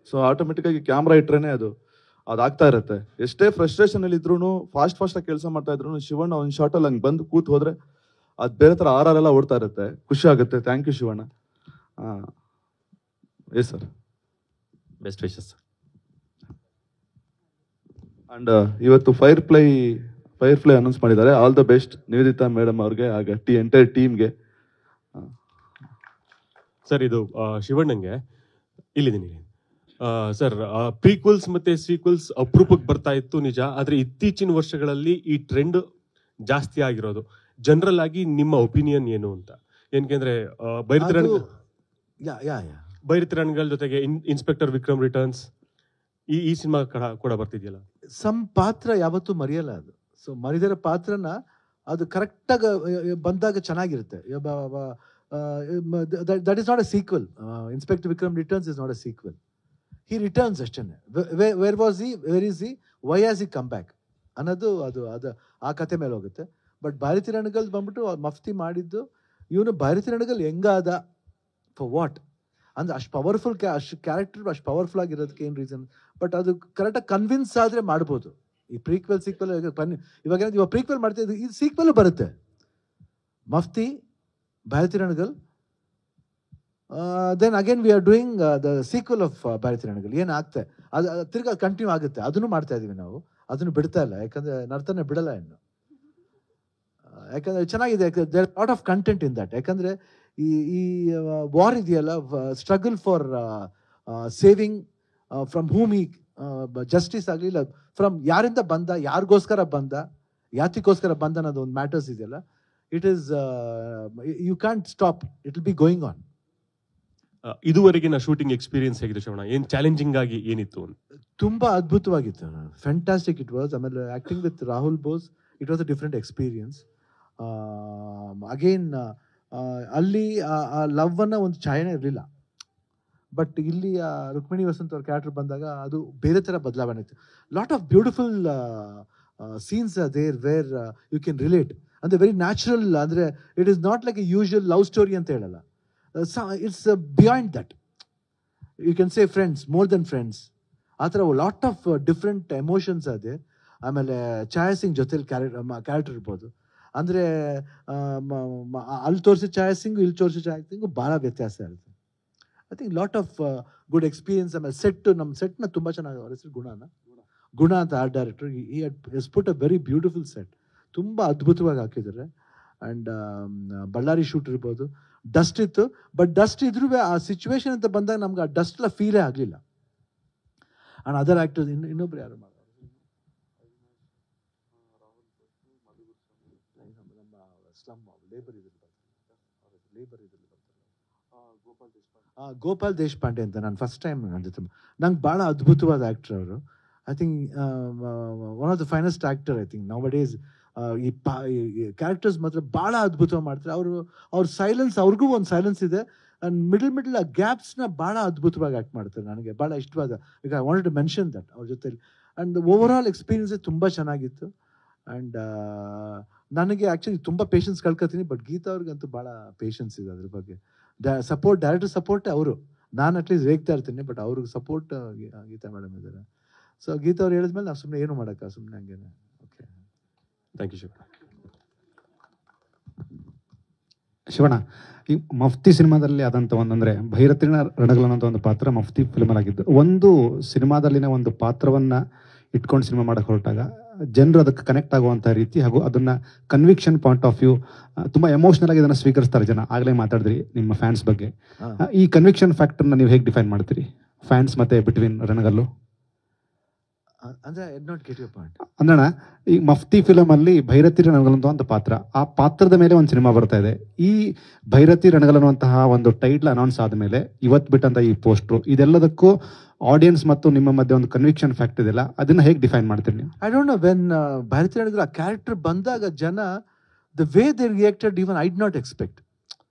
ಸೊ ಆಟೋಮೆಟಿಕ್ ಆಗಿ ಕ್ಯಾಮ್ರಾ ಇಟ್ರೇನೆ ಅದು ಆಗ್ತಾ ಇರುತ್ತೆ. ಎಷ್ಟೇ ಫ್ರಸ್ಟ್ರೇಷನ್ ಅಲ್ಲಿ ಇದ್ರು, ಫಾಸ್ಟ್ ಆಗಿ ಕೆಲಸ ಮಾಡ್ತಾ ಇದ್ರು, ಶಿವಣ್ಣ ಒಂದು ಶಾರ್ಟ್ ಅಲ್ಲಿ ಹಂಗೆ ಬಂದು ಕೂತ್ ಹೋದ್ರೆ ಅದು ಬೇರೆ ತರ RR ಓಡ್ತಾ ಇರುತ್ತೆ, ಖುಷಿ ಆಗುತ್ತೆ. Thank you Shivanna. Yes sir, best wishes. And ಇವತ್ತು ಫೈರ್ ಫ್ಲೈ ಅನೌನ್ಸ್ ಮಾಡಿದ್ದಾರೆ. All the best Nivedita madam ಅವ್ರಿಗೆ, ಹಾಗೆ ಎಂಟೈರ್ ಟೀಮ್ಗೆ. ಸರ್ ಇದು ಶಿವಣ್ಣಂಗೆ ಇಲ್ಲಿದ್ದೀನಿ ಸರ್. ಪ್ರೀಕ್ವಲ್ಸ್ ಮತ್ತೆ ಸೀಕ್ವಲ್ಸ್ ಅಪರೂಪಕ್ಕೆ ಬರ್ತಾ ಇತ್ತು ನಿಜ, ಆದ್ರೆ ಇತ್ತೀಚಿನ ವರ್ಷಗಳಲ್ಲಿ ಈ ಟ್ರೆಂಡ್ ಜಾಸ್ತಿ ಆಗಿರೋದು. ಜನರಲ್ ಆಗಿ ನಿಮ್ಮ ಒಪಿನಿಯನ್ ಏನು ಅಂತ? ಏನಕೆಂದ್ರೆ ಬೈರತಿರಣ್ಗಳ ಜೊತೆಗೆ ಇನ್ಸ್ಪೆಕ್ಟರ್ ವಿಕ್ರಮ್ ರಿಟರ್ನ್ಸ್, ಈ ಸಿನಿಮಾ ಕೂಡ ಬರ್ತಿದ್ಯಲ್ಲ, ಪಾತ್ರ ಯಾವತ್ತೂ ಮರೆಯಲ್ಲ ಅದು. ಸೊ ಮರಿದಿರೋ ಪಾತ್ರನ ಅದು ಕರೆಕ್ಟಾಗಿ ಬಂದಾಗ ಚೆನ್ನಾಗಿರುತ್ತೆ. That is not a sequel. Inspector Vikram returns is not a sequel. He returns ಅಷ್ಟೇನೆ. Where was he, where is he, why has he come back ಅನ್ನೋದು ಅದು ಆ ಕತೆ ಮೇಲೆ ಹೋಗುತ್ತೆ. ಬಟ್ ಭಾರತಿ ರಣಗಲ್ ಬಂದ್ಬಿಟ್ಟು ಮಫ್ತಿ ಮಾಡಿದ್ದು, ಇವನು ಭಾರತಿ ರಣಗಲ್ ಹೆಂಗಾದ, ಫಾರ್ ವಾಟ್ ಅಂದ್ರೆ ಅಷ್ಟು ಪವರ್ಫುಲ್ ಅಷ್ಟು ಕ್ಯಾರೆಕ್ಟರ್ ಅಷ್ಟು ಪವರ್ಫುಲ್ ಆಗಿರೋದಕ್ಕೆ ಏನು ರೀಸನ್? ಬಟ್ ಅದು ಕರೆಕ್ಟಾಗಿ ಕನ್ವಿನ್ಸ್ ಆದರೆ ಮಾಡ್ಬೋದು. ಈ ಪ್ರೀಕ್ವೆಲ್ ಸೀಕ್ವೆಲ್ ಇವಾಗ ಪ್ರೀಕ್ವೆಲ್ ಮಾಡ್ತಿದ್ದು, ಇದು ಸೀಕ್ವೆಲ್ ಬರುತ್ತೆ. Mufti, Bharathi Ranagal, then again we are doing the sequel of Bharathi Ranagal. ಏನಾಗುತ್ತೆ ಅದು ತಿರ್ಗಾ ಕಂಟಿನ್ಯೂ ಆಗುತ್ತೆ. ಅದನ್ನು ಮಾಡ್ತಾ ಇದೀವಿ ನಾವು, ಅದನ್ನು ಬಿಡ್ತಾ ಇಲ್ಲ, ಯಾಕಂದ್ರೆ ನರ್ತನೆ ಬಿಡಲ್ಲ ಇನ್ನು. ಯಾಕಂದರೆ ಚೆನ್ನಾಗಿದೆ, there lot of content in that. ಯಾಕಂದರೆ ಈ ವಾರ್ ಇದೆಯಲ್ಲ, struggle for saving from whom ಈ ಜಸ್ಟಿಸ್ ಆಗಲಿಲ್ಲ, ಫ್ರಮ್ ಯಾರಿಂದ ಬಂದ, ಯಾರಿಗೋಸ್ಕರ ಬಂದ, ಯಾತಿಗೋಸ್ಕರ ಬಂದ ಅನ್ನೋದು ಒಂದು ಮ್ಯಾಟರ್ಸ್ ಇದೆಯಲ್ಲ, it is you can't stop, it will be going on. ಇದುವರೆಗಿನ ಶೂಟಿಂಗ್ ಎಕ್ಸ್ಪೀರಿಯನ್ಸ್ ಹೇಗಿದೆ ಶ್ರವಣ? ಏನು ಚಾಲೆಂಜಿಂಗ್ ಆಗಿ ಏನಿತ್ತು? ತುಂಬ ಅದ್ಭುತವಾಗಿತ್ತು, ಫ್ಯಾಂಟಾಸ್ಟಿಕ್ ಇಟ್ ವಾಸ್. ಆಮೇಲೆ acting with Rahul Bose, it was a different experience. Again ಅಲ್ಲಿ ಆ ಲವ್ವನ್ನ ಒಂದು ಛಾಯೆನೇ ಇರಲಿಲ್ಲ, ಬಟ್ ಇಲ್ಲಿ ರುಕ್ಮಿಣಿ ವಸಂತ್ ಅವ್ರ ಕ್ಯಾರೆಕ್ಟರ್ ಬಂದಾಗ ಅದು ಬೇರೆ ಥರ ಬದಲಾವಣೆ ಇತ್ತು. Lot of beautiful scenes there where you can relate, ಅಂದರೆ ವೆರಿ ನ್ಯಾಚುರಲ್. ಅಂದರೆ it is not like a usual love story ಅಂತ ಹೇಳಲ್ಲ, it's beyond that. You can say friends, more than friends, ಆ ಥರ ಲಾಟ್ ಆಫ್ ಡಿಫ್ರೆಂಟ್ ಎಮೋಷನ್ಸ್ ಅದೇ. ಆಮೇಲೆ ಛಾಯಾ ಸಿಂಗ್ ಜೊತೆಲಿ character ಇರ್ಬೋದು, ಅಂದರೆ ಅಲ್ಲಿ ತೋರಿಸಿದ ಛಾಯಾ ಸಿಂಗು ಇಲ್ಲಿ ತೋರಿಸಿದ ಛಾಯಾ ಸಿಂಗು ಭಾಳ ವ್ಯತ್ಯಾಸ ಇರುತ್ತೆ. I think lot of good experience. ಆಮೇಲೆ ನಮ್ಮ ಸೆಟ್ನ ತುಂಬ ಚೆನ್ನಾಗಿ, ಅವ್ರ ಹೆಸರು ಗುಣ ಅಂತ ಆರ್ಟ್ ಡೈರೆಕ್ಟರ್, ಈ ಹಸ್ ಪುಟ್ ಅ ವೆರಿ ಬ್ಯೂಟಿಫುಲ್ ಸೆಟ್, ತುಂಬ ಅದ್ಭುತವಾಗಿ ಹಾಕಿದ್ದಾರೆ. ಆ್ಯಂಡ್ ಬಳ್ಳಾರಿ ಶೂಟ್ ಇರ್ಬೋದು, ಡಸ್ಟ್ ಇತ್ತು, ಬಟ್ ಡಸ್ಟ್ ಇದ್ರೂ ಆ ಸಿಚುವೇಶನ್ ಅಂತ ಬಂದಾಗ ನಮ್ಗೆ ಆ ಡಸ್ಟ್ ಎಲ್ಲ ಫೀಲೇ ಆಗಲಿಲ್ಲ. ಆ್ಯಂಡ್ ಅದರ್ ಆ್ಯಕ್ಟರ್ಸ್ ಇನ್ನೊಬ್ರು ಯಾರು ಮಾಡೋದು, ಗೋಪಾಲ್ ದೇಶಪಾಂಡೆ ಅಂತ, ನಾನು ಫಸ್ಟ್ ಟೈಮ್ ನನ್ನ ಜೊತೆ, ನಂಗೆ ಭಾಳ ಅದ್ಭುತವಾದ ಆ್ಯಕ್ಟರ್ ಅವರು. I think one of the finest actor. I think now days ಈ ಕ್ಯಾರೆಕ್ಟರ್ಸ್ ಮಾತ್ರ ಭಾಳ ಅದ್ಭುತವಾಗಿ ಮಾಡ್ತಾರೆ. ಅವ್ರ ಸೈಲೆನ್ಸ್, ಅವ್ರಿಗೂ ಒಂದು ಸೈಲೆನ್ಸ್ ಇದೆ, ಆ್ಯಂಡ್ ಮಿಡಲ್ ಆ ಗ್ಯಾಪ್ಸ್ನ ಭಾಳ ಅದ್ಭುತವಾಗಿ ಆ್ಯಕ್ಟ್ ಮಾಡ್ತಾರೆ. ನನಗೆ ಭಾಳ ಇಷ್ಟವಾದ, ಈಗ I wanted to mention that ಅವ್ರ ಜೊತೆಲಿ. ಆ್ಯಂಡ್ ಓವರ್ ಆಲ್ ಎಕ್ಸ್ಪೀರಿಯನ್ಸೇ ತುಂಬ ಚೆನ್ನಾಗಿತ್ತು. ಆ್ಯಂಡ್ ನನಗೆ ಆ್ಯಕ್ಚುಲಿ ತುಂಬ ಪೇಷನ್ಸ್ ಕಳ್ಕೊತೀನಿ, ಬಟ್ ಗೀತಾ ಅವ್ರಿಗಂತೂ ಭಾಳ ಪೇಷನ್ಸ್ ಇದೆ ಅದ್ರ ಬಗ್ಗೆ. ಡೈರೆಕ್ಟರ್ ಸಪೋರ್ಟೇ ಅವರು, ನಾನು ಅಟ್ಲೀಸ್ಟ್ ರೇಗ್ತಾ ಇರ್ತೀನಿ, ಬಟ್ ಅವ್ರಿಗೆ ಸಪೋರ್ಟ್ ಗೀತಾ ಮೇಡಮ್ ಇದ್ದಾರೆ. ಸೊ ಗೀತಾ ಅವ್ರು ಹೇಳಿದ್ಮೇಲೆ ನಾವು ಸುಮ್ಮನೆ ಏನು ಮಾಡೋಕ್ಕ, ಸುಮ್ಮನೆ ಹಂಗೇನೆ. Okay, thank you Shivanna. Shivanna, ಈ ಮಫ್ತಿ ಸಿನಿಮಾದಲ್ಲಿ ಆದಂಥ ಒಂದಂದರೆ ಭೈರತಿನ ರಣಗಲ್ ಅನ್ನೋಂಥ ಒಂದು ಪಾತ್ರ ಮಫ್ತಿ ಫಿಲ್ಮಲ್ಲಿ ಆಗಿದ್ದು. ಒಂದು ಸಿನಿಮಾದಲ್ಲಿನ ಒಂದು ಪಾತ್ರವನ್ನು ಇಟ್ಕೊಂಡು ಸಿನಿಮಾ ಮಾಡೋಕ್ಕೆ ಹೊರಟಾಗ ಜನರು ಅದಕ್ಕೆ ಕನೆಕ್ಟ್ ಆಗುವಂಥ ರೀತಿ ಹಾಗೂ ಅದನ್ನು ಕನ್ವಿಕ್ಷನ್ ಪಾಯಿಂಟ್ ಆಫ್ ವ್ಯೂ ತುಂಬ ಎಮೋಷ್ನಲ್ ಆಗಿ ಇದನ್ನು ಸ್ವೀಕರಿಸ್ತಾರೆ ಜನ. ಆಗಲೇ ಮಾತಾಡಿದ್ರಿ ನಿಮ್ಮ ಫ್ಯಾನ್ಸ್ ಬಗ್ಗೆ. ಈ ಕನ್ವಿಕ್ಷನ್ ಫ್ಯಾಕ್ಟರ್ನ ನೀವು ಹೇಗೆ ಡಿಫೈನ್ ಮಾಡ್ತೀರಿ, ಫ್ಯಾನ್ಸ್ ಮತ್ತು ಬಿಟ್ವೀನ್ ರಣಗಲ್ಲು? ಅಂದ್ರಣ, ಈ ಮಫ್ತಿ ಫಿಲಮ್ ಅಲ್ಲಿ ಭೈರತಿ ರಣಗಲ್ ಅಂತ ಒಂದು ಪಾತ್ರ, ಆ ಪಾತ್ರದ ಮೇಲೆ ಒಂದು ಸಿನಿಮಾ ಬರ್ತಾ ಇದೆ. ಈ ಭೈರತಿ ರಣಗಲ್ ಅನ್ನುವಂತಹ ಒಂದು ಟೈಟ್ಲ್ ಅನೌನ್ಸ್ ಆದಮೇಲೆ ಇವತ್ತು ಬಿಟ್ಟಂತ ಈ ಪೋಸ್ಟ್ರು, ಇದೆಲ್ಲದಕ್ಕೂ ಆಡಿಯನ್ಸ್ ಮತ್ತು ನಿಮ್ಮ ಮಧ್ಯೆ ಒಂದು ಕನ್ವಿಕ್ಷನ್ ಫ್ಯಾಕ್ಟ್ ಇದೆಯಲ್ಲ, ಅದನ್ನ ಹೇಗೆ ಡಿಫೈನ್ ಮಾಡ್ತೀರಿ ನೀವು? I don't know, when Bhairathi Ranagal ಆ ಕ್ಯಾರೆಕ್ಟರ್ ಬಂದಾಗ ಜನ the way they reacted, even I'd not expect.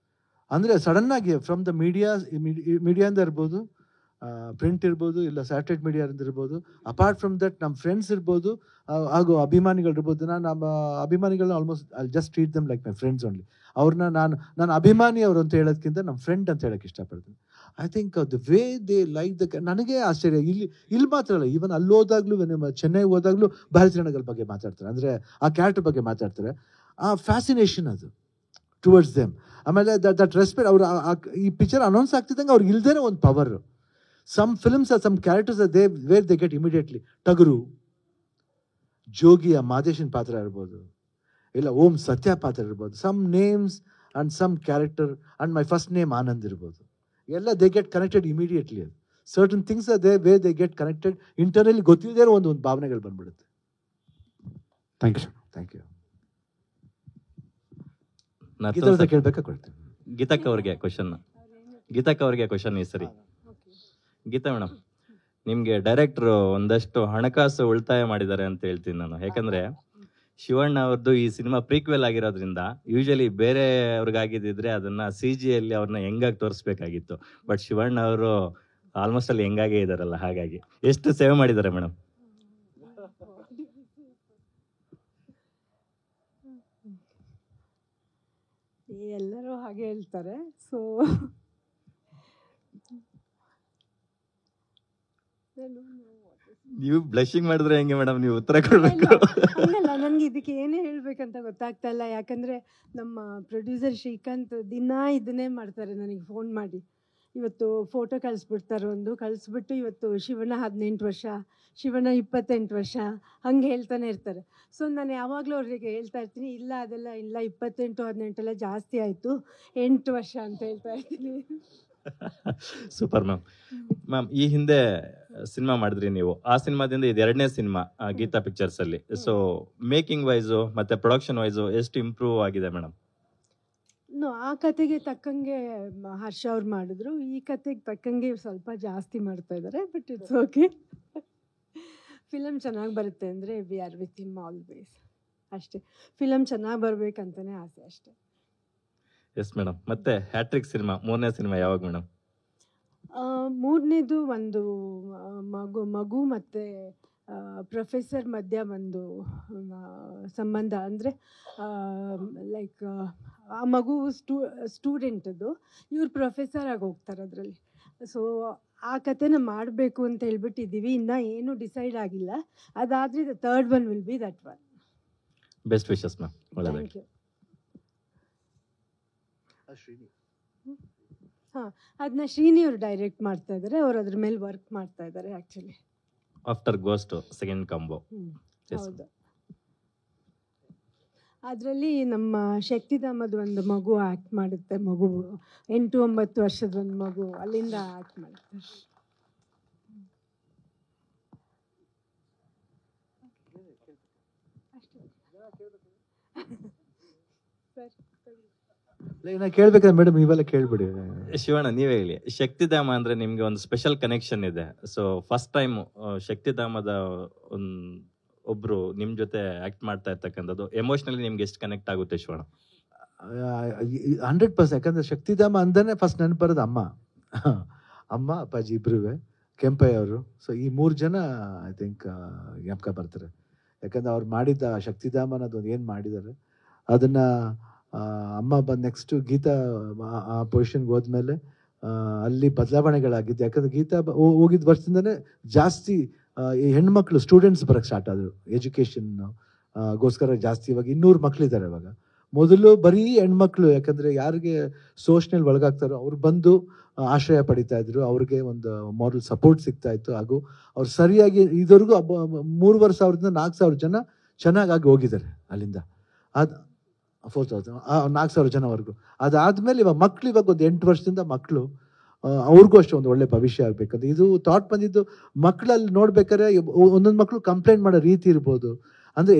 ಅಂದರೆ ಸಡನ್ ಆಗಿ ಫ್ರಮ್ ದ ಮೀಡಿಯಾದಿಂದ ಇರ್ಬೋದು, ಪ್ರಿಂಟ್ ಇರ್ಬೋದು, ಇಲ್ಲ ಸ್ಯಾಟಲೈಟ್ ಮೀಡಿಯಾದಿಂದ ಇರ್ಬೋದು, ಅಪಾರ್ಟ್ ಫ್ರಮ್ ದಟ್ ನಮ್ಮ ಫ್ರೆಂಡ್ಸ್ ಇರ್ಬೋದು, ಹಾಗೂ ಅಭಿಮಾನಿಗಳಿರ್ಬೋದು. ನಮ್ಮ ಅಭಿಮಾನಿಗಳನ್ನ almost I just treat them like my friends only. ಅವ್ರನ್ನ ನಾನು ಅಭಿಮಾನಿ ಅವರು ಅಂತ ಹೇಳೋದಕ್ಕಿಂತ ನಮ್ಮ ಫ್ರೆಂಡ್ ಅಂತ ಹೇಳೋಕ್ಕೆ ಇಷ್ಟಪಡ್ತೀನಿ. I think the way they like ನನಗೆ ಆಶ್ಚರ್ಯ. ಇಲ್ಲಿ ಮಾತ್ರ ಅಲ್ಲ, ಈವನ್ ಅಲ್ಲಿ ಹೋದಾಗ್ಲೂ, ಚೆನ್ನೈಗೆ ಹೋದಾಗ್ಲೂ ಭೈರತಿ ರಣಗಲ್ ಬಗ್ಗೆ ಮಾತಾಡ್ತಾರೆ, ಅಂದರೆ ಆ ಕ್ಯಾರೆಕ್ಟರ್ ಬಗ್ಗೆ ಮಾತಾಡ್ತಾರೆ. ಆ ಫ್ಯಾಸಿನೇಷನ್ ಅದು ಟುವರ್ಡ್ಸ್ ದೆಮ್. ಆಮೇಲೆ ದಟ್ ರೆಸ್ಪೆಕ್ಟ್. ಅವರು ಈ ಪಿಕ್ಚರ್ ಅನೌನ್ಸ್ ಆಗ್ತಿದ್ದಂಗೆ ಅವ್ರಿಗೆ ಇಲ್ದೇನೆ ಒಂದು power. Some films are some characters are there where they get immediately. Taguru, ಜೋಗಿಯ ಮಾದೇಶನ್ ಪಾತ್ರ ಇರ್ಬೋದು, ಇಲ್ಲ ಓಂ ಸತ್ಯ ಪಾತ್ರ ಇರ್ಬೋದು. Some names and some character and my first name Anand ಇರ್ಬೋದು. ಎಲ್ಲ ದೇ ಗೆಟ್ ಕನೆಕ್ಟೆಡ್ ಇಮಿಡಿಯೇಟ್ಲಿ. ಅದು certain things are they they get connected internally, ಗೊತ್ತಿಲ್ಲದೆ ಒಂದು ಭಾವನೆಗಳು ಬಂದ್ಬಿಡುತ್ತೆ. Thank you. Thank you. ಕೇಳ್ಬೇಕಾ ಕೊಡ್ತೀನಿ. ಗೀತಕ್ಕ ಅವ್ರಿಗೆ ಕ್ವಶನ್ ಈ ಸರಿ. ಗೀತಾ ಮೇಡಮ್, ನಿಮ್ಗೆ ಡೈರೆಕ್ಟರ್ ಒಂದಷ್ಟು ಹಣಕಾಸು ಉಳಿತಾಯ ಮಾಡಿದ್ದಾರೆ ಅಂತ ಹೇಳ್ತೀನಿ ನಾನು. ಯಾಕಂದ್ರೆ ಶಿವಣ್ಣ ಅವ್ರದ್ದು ಈ ಸಿನಿಮಾ ಪ್ರೀಕ್ವೆಲ್ ಆಗಿರೋದ್ರಿಂದ ಯೂಶಲಿ ಬೇರೆ ಅವ್ರಿಗಾಗಿದ್ದಿದ್ರೆ ಅದನ್ನ CG ಅಲ್ಲಿ ಅವ್ರನ್ನ ಹೆಂಗಾಗಿ ತೋರಿಸ್ಬೇಕಾಗಿತ್ತು. ಬಟ್ ಶಿವಣ್ಣ ಅವರು ಆಲ್ಮೋಸ್ಟ್ ಅಲ್ಲಿ ಹೆಂಗಾಗೇ ಇದಾರಲ್ಲ, ಹಾಗಾಗಿ ಎಷ್ಟು ಸೇವೆ ಮಾಡಿದ್ದಾರೆ ಮೇಡಮ್? ಎಲ್ಲರೂ ಹಾಗೆ ಹೇಳ್ತಾರೆ. ಸೊ ನೀವು ಬ್ಲಶಿಂಗ್ ಮಾಡಿದ್ರೆ ಹೆಂಗೆ ಮೇಡಮ್, ನೀವು ಉತ್ತರ ಕೊಡ್ಬೇಕು. ಹಂಗಲ್ಲ, ನನಗೆ ಇದಕ್ಕೆ ಏನೇ ಹೇಳ್ಬೇಕಂತ ಗೊತ್ತಾಗ್ತಾ ಇಲ್ಲ. ಯಾಕಂದರೆ ನಮ್ಮ ಪ್ರೊಡ್ಯೂಸರ್ ಶ್ರೀಕಾಂತ್ ದಿನ ಇದನ್ನೇ ಮಾಡ್ತಾರೆ ನನಗೆ ಫೋನ್ ಮಾಡಿ, ಇವತ್ತು ಫೋಟೋ ಕಳಿಸ್ಬಿಡ್ತಾರೆ, ಒಂದು ಕಳಿಸ್ಬಿಟ್ಟು ಇವತ್ತು ಶಿವಣ್ಣ 18 ವರ್ಷ, ಶಿವಣ್ಣ 28 ವರ್ಷ ಹಂಗೆ ಹೇಳ್ತಾನೆ ಇರ್ತಾರೆ. ಸೊ ನಾನು ಯಾವಾಗಲೂ ಅವರಿಗೆ ಹೇಳ್ತಾ ಇರ್ತೀನಿ, ಇಲ್ಲ ಅದೆಲ್ಲ ಇಲ್ಲ, 28 18 ಎಲ್ಲ ಜಾಸ್ತಿ ಆಯಿತು, 8 ವರ್ಷ ಅಂತ ಹೇಳ್ತಾ ಇರ್ತೀನಿ. Super ma'am. ಮ್ಯಾಮ್, ಈ ಹಿಂದೆ ಸಿನಿಮಾ ಮಾಡಿದ್ರಿ ನೀವು. ಆ ಸಿನಿಮಾದಿಂದ ಇದು 2ನೇ ಸಿನಿಮಾ ಗೀತಾ ಪಿಕ್ಚರ್ಸ್ ಅಲ್ಲಿ. ಸೊ ಮೇಕಿಂಗ್ ವೈಸು ಮತ್ತೆ ಪ್ರೊಡಕ್ಷನ್ ವೈಸು ಎಷ್ಟು ಇಂಪ್ರೂವ್ ಆಗಿದೆ ಮೇಡಮ್? ಆ ಕತೆಗೆ ತಕ್ಕಂಗೆ ಹರ್ಷ ಅವ್ರು ಮಾಡಿದ್ರು, ಈ ಕತೆಗೆ ತಕ್ಕಂಗೆ ಸ್ವಲ್ಪ ಜಾಸ್ತಿ ಮಾಡ್ತಾ ಇದ್ದಾರೆ. But it's okay. ಫಿಲಮ್ ಚೆನ್ನಾಗಿ ಬರುತ್ತೆ ಅಂದರೆ we are with him always. ಅಷ್ಟೇ, ಫಿಲಮ್ ಚೆನ್ನಾಗಿ ಬರಬೇಕಂತಲೇ ಆಸೆ ಅಷ್ಟೇ. Yes madam. ಮತ್ತೆ ಹ್ಯಾಟ್ರಿಕ್ ಸಿನಿಮಾ 3ನೇ ಸಿನಿಮಾ ಯಾವಾಗ ಮೇಡಮ್? 3ನೇದು ಒಂದು ಮಗು ಮತ್ತು ಪ್ರೊಫೆಸರ್ ಮಧ್ಯ ಒಂದು ಸಂಬಂಧ, ಅಂದರೆ ಲೈಕ್ ಆ ಮಗು ಸ್ಟೂಡೆಂಟದು, ಇವ್ರು ಪ್ರೊಫೆಸರ್ ಆಗಿ ಹೋಗ್ತಾರೆ ಅದರಲ್ಲಿ. ಸೊ ಆ ಕಥೆನ ಮಾಡಬೇಕು ಅಂತ ಹೇಳ್ಬಿಟ್ಟಿದ್ದೀವಿ. ಇನ್ನೂ ಏನೂ ಡಿಸೈಡ್ ಆಗಿಲ್ಲ. ಅದಾದರೆ the third one will be that one. Best wishes ma'am. ಒಳ್ಳೆಯದಾಗಿ. Thank you. ಹಾಂ, ಅದನ್ನ ಶ್ರೀನಿ ಅವರು ಡೈರೆಕ್ಟ್ ಮಾಡ್ತಾ ಇದ್ದಾರೆ. ಅವ್ರು ಅದ್ರ ಮೇಲೆ ವರ್ಕ್ ಮಾಡ್ತಾ ಇದ್ದಾರೆ actually. After ghost second combo. ಹೌದು. ಅದರಲ್ಲಿ ನಮ್ಮ ಶಕ್ತಿಧಾಮದ ಒಂದು ಮಗು ಆ್ಯಕ್ಟ್ ಮಾಡುತ್ತೆ. ಮಗು 8-9 ವರ್ಷದ ಒಂದು ಮಗು ಅಲ್ಲಿಂದ ಆ್ಯಕ್ಟ್ ಮಾಡುತ್ತೆ. ಕೇಳ್ಬೇಕಾದ್ರೆ ಮೇಡಮ್ ಇವೆಲ್ಲ ಕೇಳ್ಬಿಡಿ. ಶಿವಣ್ಣ, ನೀವೇ ಹೇಳಿ. ಶಕ್ತಿಧಾಮ ಅಂದ್ರೆ ನಿಮ್ಗೆ ಒಂದು ಸ್ಪೆಷಲ್ ಕನೆಕ್ಷನ್ ಇದೆ. ಸೊ ಫಸ್ಟ್ ಟೈಮ್ ಶಕ್ತಿಧಾಮದ ಒಬ್ರು ನಿಮ್ ಜೊತೆ ಆಕ್ಟ್ ಮಾಡ್ತಾ ಇರ್ತಕ್ಕಂಥದ್ದು ಎಮೋಷನಲಿ ನಿಮ್ಗೆ ಎಷ್ಟು ಕನೆಕ್ಟ್ ಆಗುತ್ತೆ ಶಿವಣ್ಣ? 100%. ಯಾಕಂದ್ರೆ ಶಕ್ತಿಧಾಮ ಅಂತಾನೆ ಫಸ್ಟ್ ನೆನಪು ಬರೋದು ಅಮ್ಮ. ಅಮ್ಮ ಅಪ್ಪಾಜಿ ಇಬ್ರುವೆ, ಕೆಂಪಯ್ಯ ಅವರು. ಸೊ ಈ 3 ಜನ ಐ ಥಿಂಕ್ ಜ್ಞಾಪಕ ಬರ್ತಾರೆ. ಯಾಕಂದ್ರೆ ಅವ್ರು ಮಾಡಿದ್ದ ಶಕ್ತಿಧಾಮ ಅನ್ನೋದು ಏನು ಮಾಡಿದ್ದಾರೆ ಅದನ್ನ ಅಮ್ಮ ಬಂದು ನೆಕ್ಸ್ಟ್ ಗೀತಾ ಆ ಪೊಸಿಷನ್ಗೆ ಹೋದ್ಮೇಲೆ ಅಲ್ಲಿ ಬದಲಾವಣೆಗಳಾಗಿದ್ದು. ಯಾಕಂದ್ರೆ ಗೀತಾ ಹೋಗಿದ್ದ ವರ್ಷದಿಂದನೇ ಜಾಸ್ತಿ ಈ ಹೆಣ್ಮಕ್ಳು ಸ್ಟೂಡೆಂಟ್ಸ್ ಬರೋಕ್ಕೆ ಸ್ಟಾರ್ಟ್ ಆದರು. ಎಜುಕೇಷನ್ ಗೋಸ್ಕರ ಜಾಸ್ತಿ. ಇವಾಗ 200 ಮಕ್ಳಿದ್ದಾರೆ. ಇವಾಗ ಮೊದಲು ಬರೀ ಹೆಣ್ಮಕ್ಳು, ಯಾಕಂದರೆ ಯಾರಿಗೆ ಶೋಷಣೆಯಲ್ಲಿ ಒಳಗಾಗ್ತಾರೋ ಅವ್ರು ಬಂದು ಆಶ್ರಯ ಪಡಿತಾ ಇದ್ರು. ಅವ್ರಿಗೆ ಒಂದು ಮಾರಲ್ ಸಪೋರ್ಟ್ ಸಿಗ್ತಾ ಇತ್ತು. ಹಾಗೂ ಅವ್ರು ಸರಿಯಾಗಿ ಇದುವರೆಗೂ 3,500 4,000 ಜನ ಚೆನ್ನಾಗಾಗಿ ಹೋಗಿದ್ದಾರೆ ಅಲ್ಲಿಂದ. ಅದು 4,000 4,000 ಜನವರೆಗೂ. ಅದಾದಮೇಲೆ ಇವಾಗ ಮಕ್ಳು, ಇವಾಗ ಒಂದು 8 ವರ್ಷದಿಂದ ಮಕ್ಕಳು, ಅವ್ರಿಗೂ ಅಷ್ಟೇ ಒಂದು ಒಳ್ಳೆ ಭವಿಷ್ಯ ಆಗಬೇಕಂತ ಇದು ಥಾಟ್ ಬಂದಿದ್ದು. ಮಕ್ಕಳಲ್ಲಿ ನೋಡ್ಬೇಕಾದ್ರೆ ಒಂದೊಂದು ಮಕ್ಕಳು ಕಂಪ್ಲೇಂಟ್ ಮಾಡೋ ರೀತಿ ಇರ್ಬೋದು. ಅಂದರೆ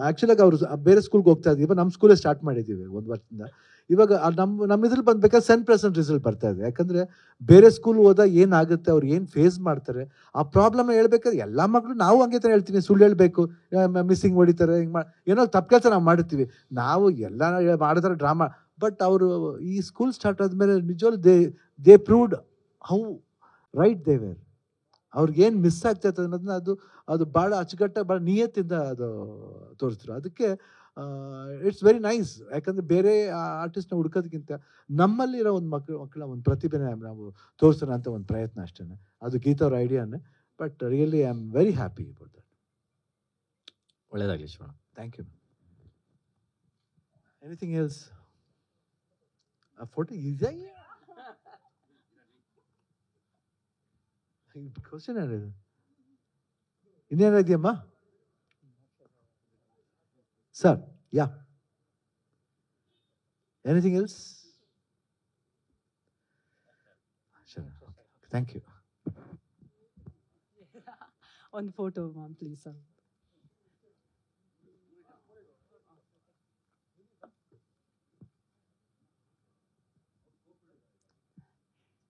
ಆ್ಯಕ್ಚುಲಾಗಿ ಅವರು ಬೇರೆ ಸ್ಕೂಲ್ಗೆ ಹೋಗ್ತಾ ಇದ್ದೀವಿ. ಇವಾಗ ನಮ್ಮ ಸ್ಕೂಲೇ ಸ್ಟಾರ್ಟ್ ಮಾಡಿದ್ದೀವಿ 1 ವರ್ಷದಿಂದ. ಇವಾಗ ನಮ್ಮ ಇದ್ರಲ್ಲಿ ಬಂದ್ಬೇಕಾದ್ರೆ 100% ರಿಸಲ್ಟ್ ಬರ್ತಾ ಇದೆ. ಯಾಕಂದರೆ ಬೇರೆ ಸ್ಕೂಲ್ ಹೋದಾಗ ಏನಾಗುತ್ತೆ, ಅವ್ರು ಏನು ಫೇಸ್ ಮಾಡ್ತಾರೆ ಆ ಪ್ರಾಬ್ಲಮ್ನ ಹೇಳ್ಬೇಕಾದ್ರೆ ಎಲ್ಲ ಮಕ್ಕಳು ನಾವು ಹಂಗೆ ತಾನೇ ಹೇಳ್ತೀವಿ. ಸುಳ್ಳು ಹೇಳಬೇಕು, ಮಿಸ್ಸಿಂಗ್ ಹೊಡಿತಾರೆ, ಹಿಂಗೆ ಏನೋ ತಪ್ಪು ಕೆಲಸ ನಾವು ಮಾಡಿರ್ತೀವಿ. ನಾವು ಎಲ್ಲ ಮಾಡಿದ್ರೆ ಡ್ರಾಮಾ. ಬಟ್ ಅವರು ಈ ಸ್ಕೂಲ್ ಸ್ಟಾರ್ಟ್ ಆದಮೇಲೆ ನಿಜವಾಗ್ಲೂ they proved how right they were. ಅವ್ರಿಗೇನು ಮಿಸ್ ಆಗ್ತೈತೆ ಅನ್ನೋದನ್ನ ಅದು ಭಾಳ ಅಚ್ಚುಕಟ್ಟಾಗಿ ಭಾಳ ನಿಯತ್ತಿಂದ ಅದು ತೋರಿಸಿದ್ರು. ಅದಕ್ಕೆ ಇಟ್ಸ್ ವೆರಿ ನೈಸ್. ಯಾಕಂದರೆ ಬೇರೆ ಆರ್ಟಿಸ್ಟ್ನ ಹುಡ್ಕೋದಕ್ಕಿಂತ ನಮ್ಮಲ್ಲಿರೋ ಒಂದು ಮಕ್ಕಳ ಒಂದು ಪ್ರತಿಭೆನ ನಾವು ತೋರಿಸೋಣ ಅಂತ ಒಂದು ಪ್ರಯತ್ನ ಅಷ್ಟೇ. ಅದು ಗೀತಾ ಅವ್ರ ಐಡಿಯಾನೇ. But really I am very happy about that. ಒಳ್ಳೆಯದಾಗಲಿ Shivanna. Thank you. Anything else? ಆ ಫೋಟೋ ಇದೆ ಕ್ವಶನ್ ಏನಿದೆ? ಇನ್ನೇನ ಇದೆಯಮ್ಮ ಸರ್? Yeah, anything else? Thank you. ಒಂದು photo ma'am please sir.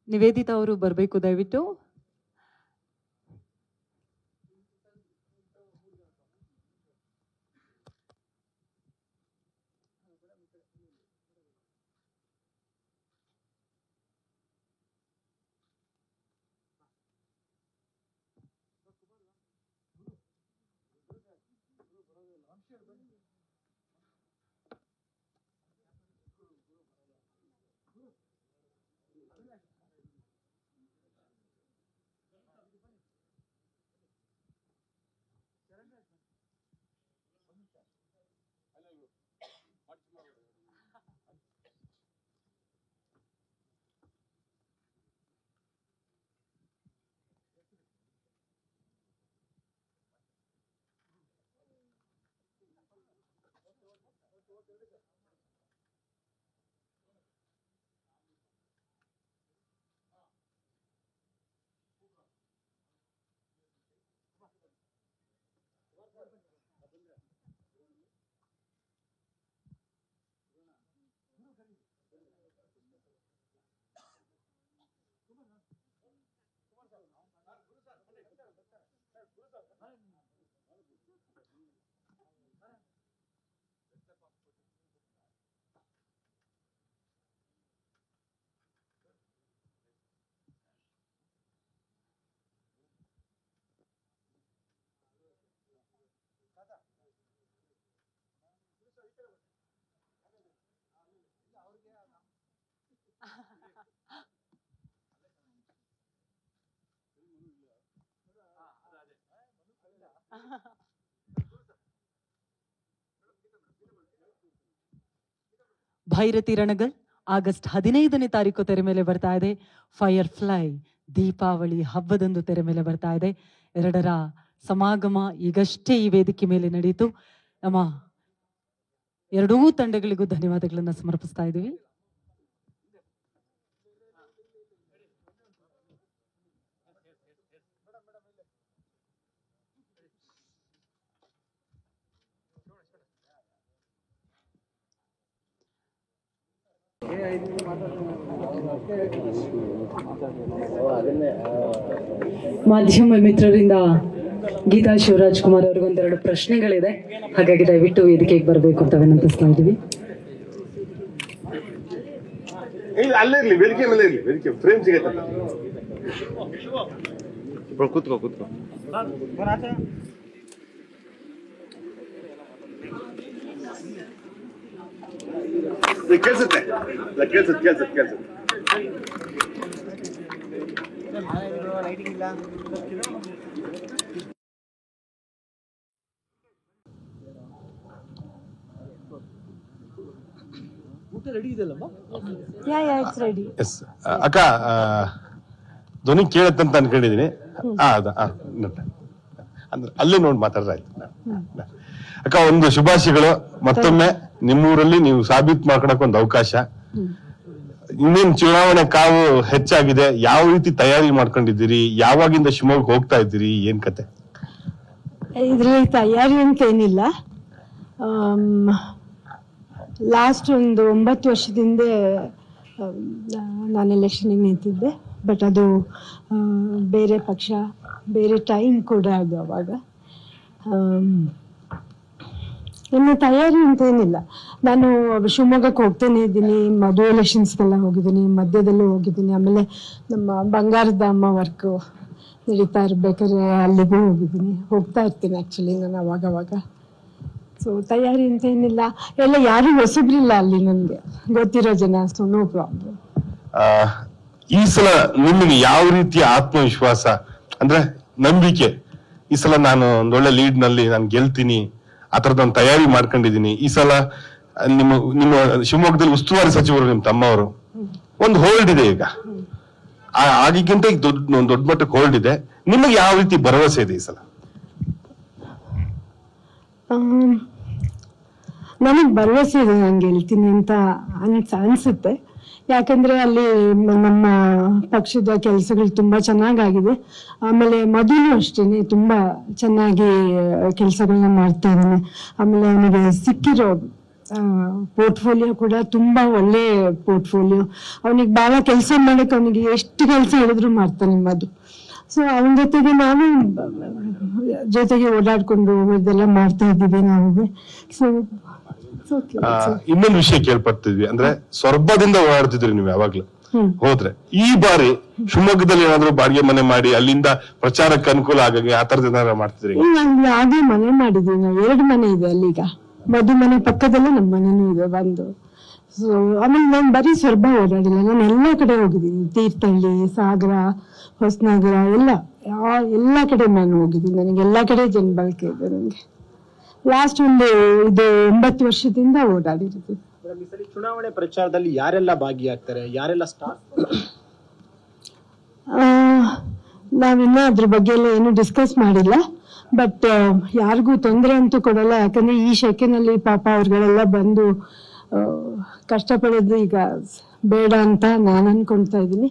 Nivedita ಅವರು ಬರಬೇಕು ದಯವಿಟ್ಟು. ಭೈರತಿ ರಣಗಲ್ ಆಗಸ್ಟ್ 15ನೇ ತಾರೀಕು ತೆರೆ ಮೇಲೆ ಬರ್ತಾ ಇದೆ. ಫೈರ್ ಫ್ಲೈ ದೀಪಾವಳಿ ಹಬ್ಬದಂದು ತೆರೆ ಮೇಲೆ ಬರ್ತಾ ಇದೆ. ಎರಡರ ಸಮಾಗಮ ಈಗಷ್ಟೇ ಈ ವೇದಿಕೆ ಮೇಲೆ ನಡೆಯಿತು. ನಮ್ಮ ಎರಡೂ ತಂಡಗಳಿಗೂ ಧನ್ಯವಾದಗಳನ್ನು ಸಮರ್ಪಿಸ್ತಾ ಇದ್ದೀವಿ. ಮಾಧ್ಯಮ ಮಿತ್ರರಿಂದ ಗೀತಾ ಶಿವರಾಜ್ ಕುಮಾರ್ ಅವ್ರಿಗೊಂದೆರಡು ಪ್ರಶ್ನೆಗಳಿದೆ, ಹಾಗಾಗಿ ದಯವಿಟ್ಟು ವೇದಿಕೆಗೆ ಬರಬೇಕು ಅಂತ ವಿನಂತಿಸ್ತಾ ಇದ್ದೀವಿ. ಅಲ್ಲೇ ಇರ್ಲಿ, ವೇದಿಕೆ ಮೇಲೆ ಇರ್ಲಿ, ವೇದಿಕೆ ಫ್ರೇಮ್ ಸಿಗತ್ತೆ. ಕೂತ್ಕೋ ಕೇಳಿಸುತ್ತೆ. ಅಕ್ಕ ಧ್ವನಿ ಕೇಳತ್ತಂತ ಅನ್ಕೊಂಡಿದೀನಿ. ಅಂದ್ರೆ ಅಲ್ಲೇ ನೋಡಿ ಮಾತಾಡ್ರ ಆಯ್ತು. ಅಕ್ಕ, ಒಂದು ಶುಭಾಶಯಗಳು. ಮತ್ತೊಮ್ಮೆ ನಿಮ್ಮೂರಲ್ಲಿ ನೀವು ಸಾಬೀತು ಮಾಡ್ಕೊಳಕ್ ಒಂದು ಅವಕಾಶ. ಇನ್ನೇನು ಚುನಾವಣೆ ಕಾವು ಹೆಚ್ಚಾಗಿದೆ, ಯಾವ ರೀತಿ ತಯಾರಿ ಮಾಡ್ಕೊಂಡಿದ್ದೀರಿ? ಯಾವಾಗಿಂದ ಶಿವಮೊಗ್ಗ ಹೋಗ್ತಾ ಇದ್ದೀರಿ? ಏನ್ ಕತೆ? ಇದರಲ್ಲಿ ತಯಾರಿ ಅಂತ ಏನಿಲ್ಲ. ಲಾಸ್ಟ್ ಒಂದು 9 ವರ್ಷದಿಂದ ನಾನು ಎಲೆಕ್ಷನ್ಗೆ ನಿಂತಿದ್ದೆ, ಬಟ್ ಅದು ಬೇರೆ ಪಕ್ಷ, ಬೇರೆ ಟೈಮ್ ಕೂಡ ಅದು. ಅವಾಗ ಇನ್ನು ತಯಾರಿ ಅಂತ ಏನಿಲ್ಲ. ನಾನು ಶಿವಮೊಗ್ಗಕ್ಕೆ ಹೋಗ್ತಾನೆ ಇದ್ದೀನಿ, ಮದುವೆ ಎಲೆಕ್ಷನ್ಸ್ಗೆಲ್ಲ ಹೋಗಿದ್ದೀನಿ, ಮಧ್ಯದಲ್ಲೂ ಹೋಗಿದ್ದೀನಿ. ಆಮೇಲೆ ನಮ್ಮ ಬಂಗಾರದ ಅಮ್ಮ ವರ್ಕು ನಡೀತಾ ಇರ್ಬೇಕಾದ್ರೆ ಅಲ್ಲಿಗೂ ಹೋಗ್ತಾ ಇರ್ತೀನಿ ಆ್ಯಕ್ಚುಲಿ ನಾನು ಅವಾಗವಾಗ. ಸೊ ತಯಾರಿ ಅಂತ ಏನಿಲ್ಲ. ಎಲ್ಲ ಯಾರು ಹೊಸಬ್ರಿಲ್ಲ ಅಲ್ಲಿ, ನನಗೆ ಗೊತ್ತಿರೋ ಜನ. So no problem. ಈ ಸಲ ನಿಮಗೆ ಯಾವ ರೀತಿಯ ಆತ್ಮವಿಶ್ವಾಸ, ಅಂದ್ರೆ ನಂಬಿಕೆ, ಈ ಸಲ ನಾನು ಒಂದೊಳ್ಳೆ ಲೀಡ್ ನಲ್ಲಿ ನಾನು ಗೆಲ್ತೀನಿ, ಆ ತರದೊಂದು ತಯಾರಿ ಮಾಡ್ಕೊಂಡಿದೀನಿ. ಈ ಸಲ ನಿಮ್ಮ ಶಿವಮೊಗ್ಗದಲ್ಲಿ ಉಸ್ತುವಾರಿ ಸಚಿವರು ನಿಮ್ ತಮ್ಮವರು ಒಂದು ಹೋಲ್ಡ್ ಇದೆ ಈಗ, ಆಗಿಗಿಂತ ಈಗ ದೊಡ್ಡ ಮಟ್ಟಕ್ಕೆ ಹೋಲ್ಡ್ ಇದೆ. ನಿಮಗೆ ಯಾವ ರೀತಿ ಭರವಸೆ ಇದೆ ಈ ಸಲ? ನನಗೆ ಭರವಸೆ ಇದೆ, ನಾನು ಗೆಲ್ತೀನಿ ಅಂತ ಅನ್ಸುತ್ತೆ. ಯಾಕಂದ್ರೆ ಅಲ್ಲಿ ನಮ್ಮ ಪಕ್ಷದ ಕೆಲಸಗಳು ತುಂಬಾ ಚೆನ್ನಾಗಿದೆ. ಆಮೇಲೆ ಮದುವೆ ಅಷ್ಟೇನೆ ತುಂಬಾ ಚೆನ್ನಾಗಿ ಕೆಲಸಗಳನ್ನ ಮಾಡ್ತಾ ಇದ್ದಾನೆ. ಆಮೇಲೆ ಅವನಿಗೆ ಸಿಕ್ಕಿರೋ ಪೋರ್ಟ್ಫೋಲಿಯೋ ಕೂಡ ತುಂಬಾ ಒಳ್ಳೆ ಪೋರ್ಟ್ಫೋಲಿಯೋ. ಅವನಿಗೆ ಬಹಳ ಕೆಲಸ ಮಾಡಕ್ಕೆ, ಅವನಿಗೆ ಎಷ್ಟು ಕೆಲಸ ಹೇಳಿದ್ರು ಮಾಡ್ತಾನೆ ಮಧು. ಸೊ ಅವನ ಜೊತೆಗೆ ನಾವು ಜೊತೆಗೆ ಓಡಾಡ್ಕೊಂಡು ಇದೆಲ್ಲ ಮಾಡ್ತಾ ಇದ್ದೀವಿ ನಾವು. ಸೊ ಇನ್ನೊಂದು ವಿಷಯ ಕೇಳ್ಪಡ್ತಿದ್ವಿ, ಅಂದ್ರೆ ಸೊರಬದಿಂದ ಓಡಾಡ್ತಿದ್ರಿ ನೀವು ಯಾವಾಗ್ಲೂ ಹೋದ್ರೆ. ಈ ಬಾರಿ ಶಿವಮೊಗ್ಗದಲ್ಲಿ ಏನಾದ್ರು ಬಾಡಿಗೆ ಮನೆ ಮಾಡಿ ಅಲ್ಲಿಂದ ಪ್ರಚಾರಕ್ಕೆ ಅನುಕೂಲ ಆಗಂಗೆ ಆ ತರದ ಏನಾದ್ರು ಮಾಡ್ತಿದ್ರಿ? ಹಾಗೆ ಮನೆ ಮಾಡಿದ್ವಿ ನಾವು. 2 ಮನೆ ಇದೆ ಅಲ್ಲೀಗ. ಮಧು ಮನೆ ಪಕ್ಕದಲ್ಲೇ ನಮ್ಮ ಮನೆನೂ ಇದೆ ಒಂದು. ಸೊ ಆಮೇಲೆ ನಾನು ಬರೀ ಸೊರಬ ಓಡಾಡಿಲ್ಲ, ನಾನು ಎಲ್ಲ ಕಡೆ ಹೋಗಿದ್ದೀನಿ. ತೀರ್ಥಹಳ್ಳಿ, ಸಾಗರ, ಹೊಸನಗರ ಎಲ್ಲ ಕಡೆ ನಾನು ಹೋಗಿದ್ದೀನಿ. ನನಗೆ ಎಲ್ಲ ಕಡೆ ಜನಬಳಕೆ ಇದೆ. ನನಗೆ ಲಾಸ್ಟ್ ಇದು 9 ವರ್ಷದಿಂದ ಓಡಾಡಿರ್ತೀವಿ. ಚುನಾವಣೆ ಪ್ರಚಾರದಲ್ಲಿ ಯಾರೆಲ್ಲ ಭಾಗಿಯಾಗ್ತಾರೆ, ಯಾರೆಲ್ಲ ಸ್ಟಾರ್? ನಾವಿನ್ನ ಅದ್ರ ಬಗ್ಗೆ ಎಲ್ಲ ಏನು ಡಿಸ್ಕಸ್ ಮಾಡಿಲ್ಲ. ಬಟ್ ಯಾರಿಗೂ ತೊಂದರೆ ಅಂತೂ ಕೊಡಲ್ಲ. ಯಾಕಂದ್ರೆ ಈ ಶೆಕೆನಲ್ಲಿ ಪಾಪ ಅವ್ರಿಗಳೆಲ್ಲ ಬಂದು ಕಷ್ಟಪಡೋದು ಈಗ ಬೇಡ ಅಂತ ನಾನು ಅನ್ಕೊಳ್ತಾ ಇದ್ದೀನಿ.